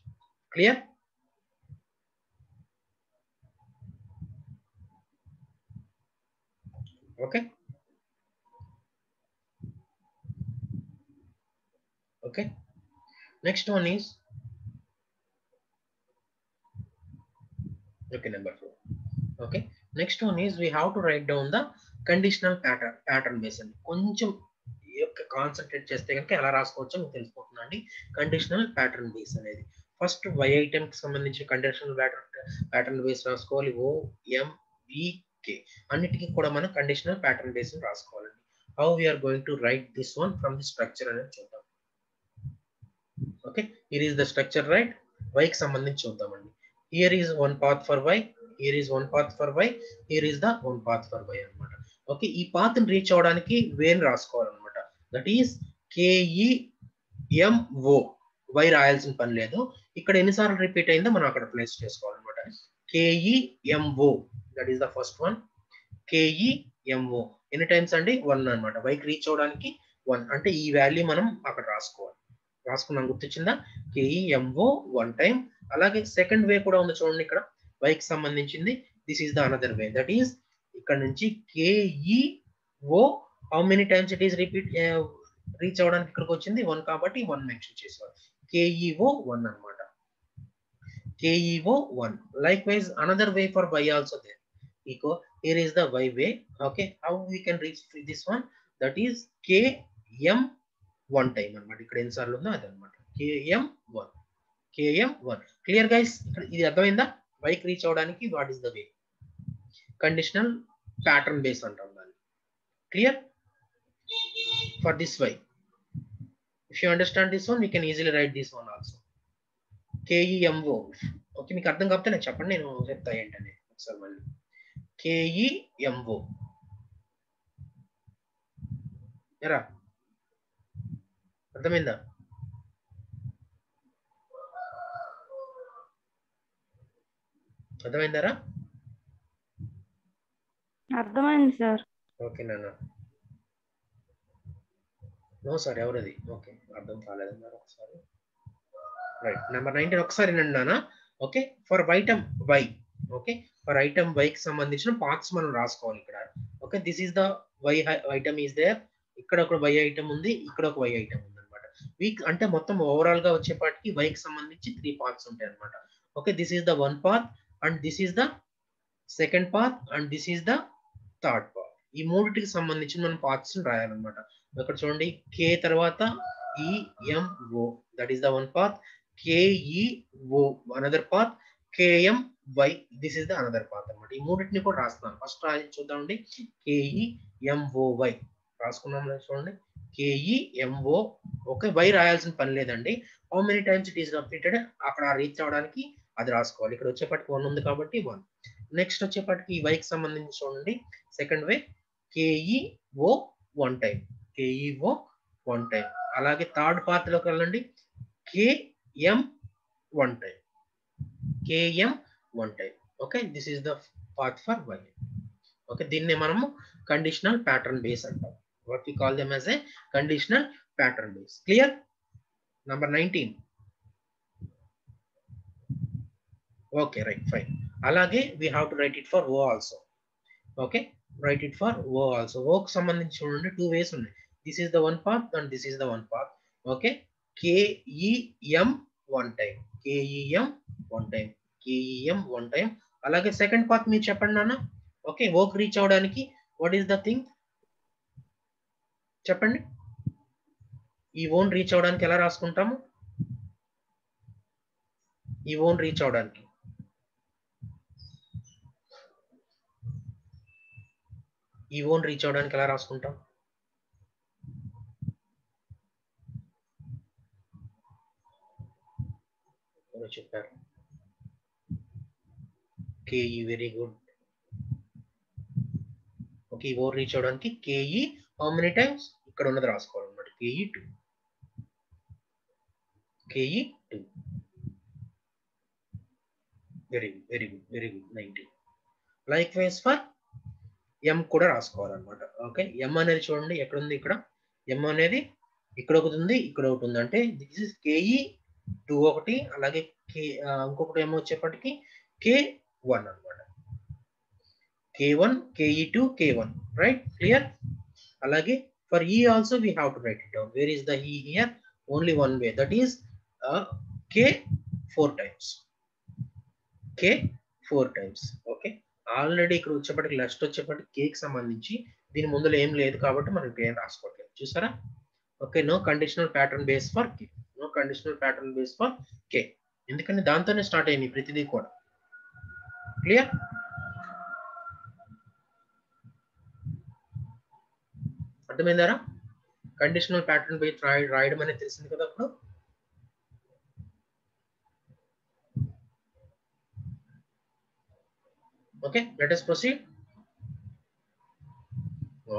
Clear? Okay okay, next one is okay, number 4. okay, next one is we have to write down the conditional pattern base అని కొంచెం కాన్సన్ట్రేట్ చేస్తే కనుక ఎలా రాసుకోవచ్చో మీకు తెలిసిపోతుందండి. కండిషనల్ ప్యాటర్న్ బేస్ అనేది ఫస్ట్ y ఐటమ్ కి సంబంధించి కండిషనల్ ప్యాటర్న్ బేస్ రాసుకోవాలి. o m v k అన్నిటికీ కూడా మనం కండిషనల్ ప్యాటర్న్ బేస్ రాసుకోవాలండి. How we are going to write this one from the structure అనేది చూద్దాం. Okay, here is the structure, right? y కి సంబంధించి చూద్దామండి. Here is one path for y, here is one path for y, here is the one path for y అన్నమాట. ఓకే, ఈ పాత్ ని రీచ్ అవడానికి వేన్ రాసుకోవాలన్నమాట. That is KEMO. y రాయాల్సిన పని లేదు. ఇక్కడ ఎన్నిసార్లు రిపీట్ అయిందో మనం అక్కడ ప్లేస్ చేసుకోవాలన్నమాట. KEMO, that is the first one. KEMO ఎన్ని టైమ్స్ అండి? 1 అన్నమాట. y కి రీచ్ అవడానికి 1 అంటే ఈ వాల్యూ మనం అక్కడ రాసుకోవాలి. రాసుకున్నాం, గుర్తొచ్చిందా? KEMO 1 time. అలాగే సెకండ్ వే కూడా ఉంది చూడండి ఇక్కడ y కి సంబంధించింది. This is the another way, that is ఇక్కడ నుంచి KEO how many times it is repeat reach అవడానికి ఇక్కడికి వచ్చింది 1 కాబట్టి 1 మెన్షన్ చేసేవారు. KEO 1 అన్నమాట. KEO 1. Likewise another way for y also there. Here is the y way. Okay, how we can reach this one? That is KM 1 time అన్నమాట. ఇక్కడ ఎన్నిసార్లు ఉందో అది అన్నమాట. KM1. KM1. Clear guys? ఇది అర్థమైందా? y కి రీచ్ అవడానికి what is the way? Conditional pattern base అంటాం దాన్ని. Clear? For this y, if you understand this one, we can easily write this one also. KEMO. Okay, మీకు అర్థం కాకపోతే నేను చెప్పండి, నేను చెప్తా ఏంటనే ఒకసారి మళ్ళీ. KEMO ఎరా అర్థమైందా? అర్థమైందారా? అర్థమైంది సార్. ఓకే నాన్న. నో సార్, ఎవరది? ఓకే, అర్థం కాలేదన్నారు ఒకసారి. రైట్, నెంబర్ 19 ఒకసారి వినండి నాన్న. Okay, for item y. Okay, for item y కి సంబంధించిన పార్ట్స్ మనం రాసుకోవాలి ఇక్కడ. Okay, this is the y item is there. ఇక్కడ ఒక y ఐటమ్ ఉంది, ఇక్కడ ఒక y ఐటమ్ ఉంది అనమాట. వీక్ అంటే మొత్తం ఓవరాల్ గా వచ్చేపాటికి y కి సంబంధించి 3 పార్ట్స్ ఉంటాయి అనమాట. Okay, this is the one part and this is the second part and this is the third part. ఈ మూడిటికి సంబంధించి మనం పార్ట్స్ రాయాలన్నమాట. ఇక్కడ చూడండి, K తర్వాత EMO, that is the one part. KEO another part. KMY, this is the another part అన్నమాట. ఈ మూడింటిని కూడా రాస్తున్నాను. ఫస్ట్ చూద్దామండి. KEMOY రాసుకున్నాం చూడండి. KEMO. ఓకే, y రాయాల్సిన పని లేదండి. How many times it is repeated అక్కడ రీచ్ అవడానికి అది రాసుకోవాలి. ఇక్కడ వచ్చేపటికి 1 ఉంది కాబట్టి 1. నెక్స్ట్ వచ్చేపటికి y కి సంబంధించి చూడండి, second way KEO 1 time. KEO 1 time. అలాగే థర్డ్ పార్ట్ లోకి వెళ్ళండి, KM 1 time. KM 1 time. Okay, this is the part for y. Okay, దీన్ని మనము కండిషనల్ ప్యాటర్న్ బేస్ అంటాం. What we call them as a conditional pattern base. Clear? Number 19. Okay, right, fine. అలాగే we have to write it for O also. Okay, write it for O also. O కి సంబంధించి చూడండి 2 వేస్ ఉన్నాయి. This is the one part and this is the one part. Okay, KEM 1 time. KEM 1 time. KEM 1 time. అలాగే సెకండ్ పార్ట్ మీరు చెప్పండి నాన్న. ఓకే, ఓకి రీచ్ అవడానికి వాట్ ఈస్ ద థింగ్ చెప్పండి. ఈ ఓన్ రీచ్ అవడానికి ఎలా రాసుకుంటాము? ఈ ఓన్ రీచ్ అవడానికి ఎలా రాసుకుంటాం? చెప్పారు కేఈ, వెరీ గుడ్. ఓకే, ఈ ఓన్ రీచ్ అవడానికి కేఈ హౌ మెనీ టైమ్స్ ఇక్కడ ఉన్నది రాసుకోవాలన్నమాట. KE 2, KE 2. Very good, very good, very good, 90. Likewise for M కూడా రాసుకోవాలన్నమాట. ఓకే, ఎం అనేది చూడండి ఎక్కడ ఉంది, ఇక్కడ ఎం అనేది ఇక్కడ ఒకటి ఉంది, ఇక్కడ ఒకటి ఉంది. అంటే దిస్ ఇస్ కేఈ 2 ఒకటి, అలాగే ఇంకొకటి ఏమో వచ్చేప్పటికి K1 అన్నమాట. K1, KE2, K1, right? Clear? Alage for E also we have to write it down. Where is the E here? Only one way, that is K 4 times. K 4 times. Okay, already ఇక్కడ వచ్చేప్పటికి లాస్ట్ వచ్చేప్పటికి K కి సంబంధించి దీని ముందులో ఏం లేదు కాబట్టి మనం ఏం రాసుకోవట్లేదు, చూసారా? Okay, no conditional pattern base for K, no conditional pattern base for K, ఎందుకంటే దాంతోనే స్టార్ట్ అయ్యింది ప్రతిదీ కూడా. క్లియర్? అర్థమైందారా? కండిషనల్ ప్యాటర్న్ బేస్ రాయడం అనేది తెలిసింది కదా అప్పుడు. Okay, let us proceed.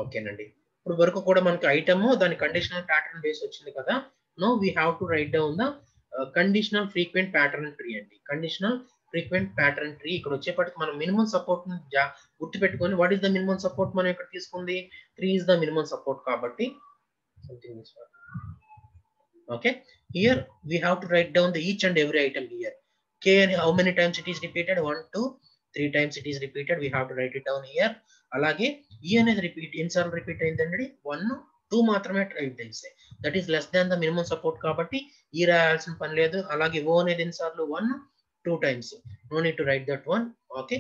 ఓకేనండి, ఇప్పుడు వరకు కూడా మనకి ఐటమ్ దాని కండిషనల్ ప్యాటర్న్ బేస్ వచ్చింది కదా. No we have to write down the conditional frequent pattern tree అండి. కండిషనల్ ఫ్రీక్వెంట్ ప్యాటర్న్ ట్రీ ఇక్కడ వచ్చేప్పటికి మనం మినిమం సపోర్ట్ గుర్తు పెట్టుకొని, what is the minimum support మనం ఇక్కడ తీసుకుంది? 3 is the minimum support కాబట్టి okay, here we have to write down the each and every item here. K and how many times it is repeated? 1, 2, 3 times it is repeated. We have to write it down here. Alage E అనేది రిపీట్ ఎన్నిసార్లు రిపీట్ అయిందండి? 1, 2 మాత్రమే టైప్ చేసాయి. That is less than the minimum support కాబట్టి ఈ రాయాల్సిన పని లేదు. అలాగే O అనేది ఎన్నిసార్లు? 1, 2 times. No need to write that one. Okay,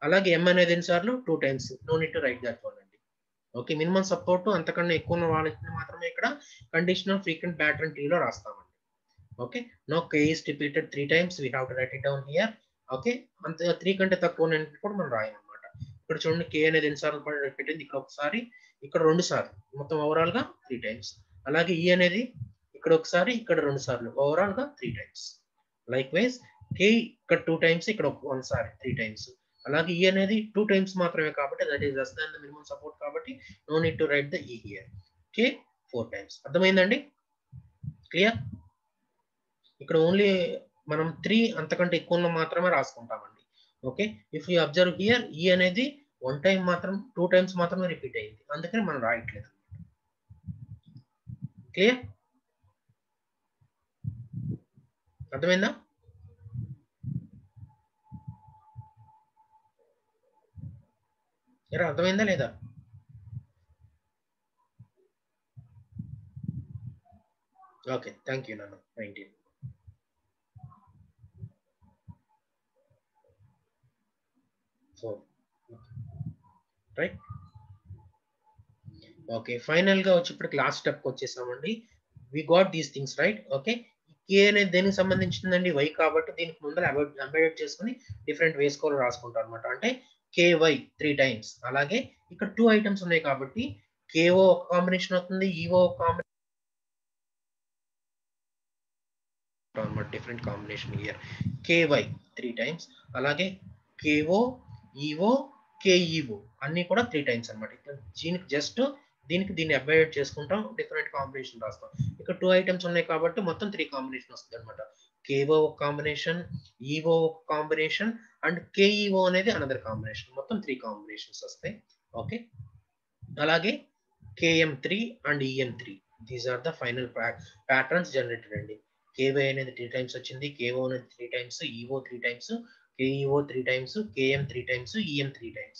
అలాగే M అనేది ఎన్నిసార్లు? 2 times. No need to write that one. Okay, minimum support అంతకన్నా ఎక్కువ ఉన్న వాళ్ళకి మాత్రమే ఇక్కడ కండిషనల్ ఫ్రీక్వెంట్ ప్యాటర్న్ ట్రీలో రాస్తామండి. Okay, no K is repeated 3 times. We have to write it down here. Okay, అంత 3 కంటే తక్కువ కూడా మనం రాయాలన్నమాట. ఇక్కడ చూడండి K అనేది ఎన్నిసార్లు రిపీట్ అయింది? ఇక్కడ ఒకసారి, ఇక్కడ 2 సార్లు, మొత్తం ఓవరాల్ గా 3 times. అలాగే E అనేది ఇక్కడ ఒకసారి, ఇక్కడ 2 సార్లు, ఓవరాల్ గా 3 times. లైక్ వైజ్ K ఇక్కడ 2 times, ఇక్కడ 1 సారి 3 times. అలాగే E అనేది 2 times మాత్రమే కాబట్టి that is less than the minimum support కాబట్టి no need to write the E here. K 4 times. అర్థమైందండి? క్లియర్? ఇక్కడ ఓన్లీ మనం 3 అంతకంటే ఎక్కువ మాత్రమే రాసుకుంటామండి. Okay, if you observe here E అనేది 1 time మాత్రం, 2 times మాత్రమే రిపీట్ అయింది, అందుకని మనం రాయట్లేదు. క్లియర్? అర్థమైందా? అర్థమైందా లేదా? ఓకే, థ్యాంక్ యూ నాన్న. 19 రైట్. ఓకే, ఫైనల్ గా వచ్చేప్పటికి లాస్ట్ స్టెప్ వచ్చేసామండి. We got these things right. Okay, K అనేది దేనికి సంబంధించిందండి? Y కాబట్టి దీనికి ముందర ఎంబెడెడ్ చేసుకుని డిఫరెంట్ వేస్ కూడా రాసుకుంటాం అనమాట. అంటే KY 3 times. అలాగే ఇక్కడ 2 ఐటమ్స్ ఉన్నాయి కాబట్టి KO ఒక కాంబినేషన్ అవుతుంది, EO ఒక కాంబినేషన్ అన్నమాట. Different combination here KY 3 times. అలాగే KO, EO, KEO అన్ని కూడా 3 times అన్నమాట. దీనికి జస్ట్ దీన్ని అప్డేట్ చేసుకుంటాం, డిఫరెంట్ కాంబినేషన్ రాస్తాం. ఇక్కడ 2 ఐటమ్స్ ఉన్నాయి కాబట్టి మొత్తం 3 కాంబినేషన్ వస్తుంది అనమాట. KO ఒక కాంబినేషన్, EO ఒక కాంబినేషన్ అండ్ KEO అనేది అనదర్ కాంబినేషన్. మొత్తం 3 కాంబినేషన్స్ వస్తాయి. ఓకే, అలాగే KM3 and EM3 these are the final patterns generated అండి. KY అనేది 3 times వచ్చింది, KO అనేది 3 times, EO 3 times, KEO 3 times, KM 3 times, EM 3 times.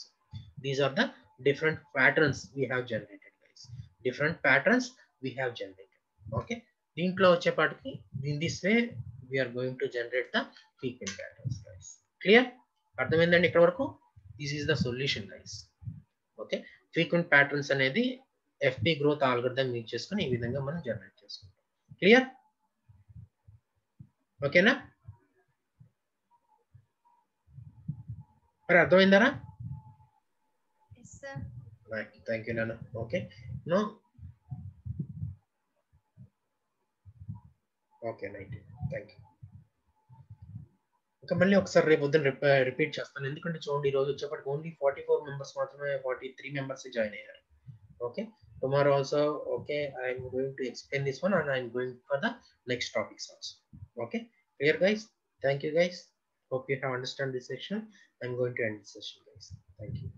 These are the different patterns we have generated, guys. Different patterns we have generated. Okay, దీంట్లో వచ్చేపాటికి in this way we are going to generate the frequent patterns, guys. Clear? అర్థమైందండి ఇక్కడ వరకు? This is the solution guys. Okay, frequent patterns అనేది ఎఫ్పి గ్రోత్ ఆల్గరిథం యూజ్ చేసుకొని ఈ విధంగా మనం జనరేట్ చేసుకుంటాం. క్లియర్? ఓకేనా? మరి అర్థమైందరా? థ్యాంక్ యూ నాన్న. Okay, no okay right, thank you. ఇంకా మళ్ళీ ఒకసారి రేపు పొద్దున్న రిపీట్ చేస్తాను, ఎందుకంటే చూడండి ఈరోజు వచ్చేప్పటికి ఓన్లీ 44 మెంబర్స్ మాత్రమే, 43 మెంబర్స్ జాయిన్ అయ్యారు. Okay, tomorrow also, okay, I am going to explain this one and I am going for the next topics also. Okay, clear guys? Thank you guys. Hope you have understand this section. I am going to end this session guys. Thank you.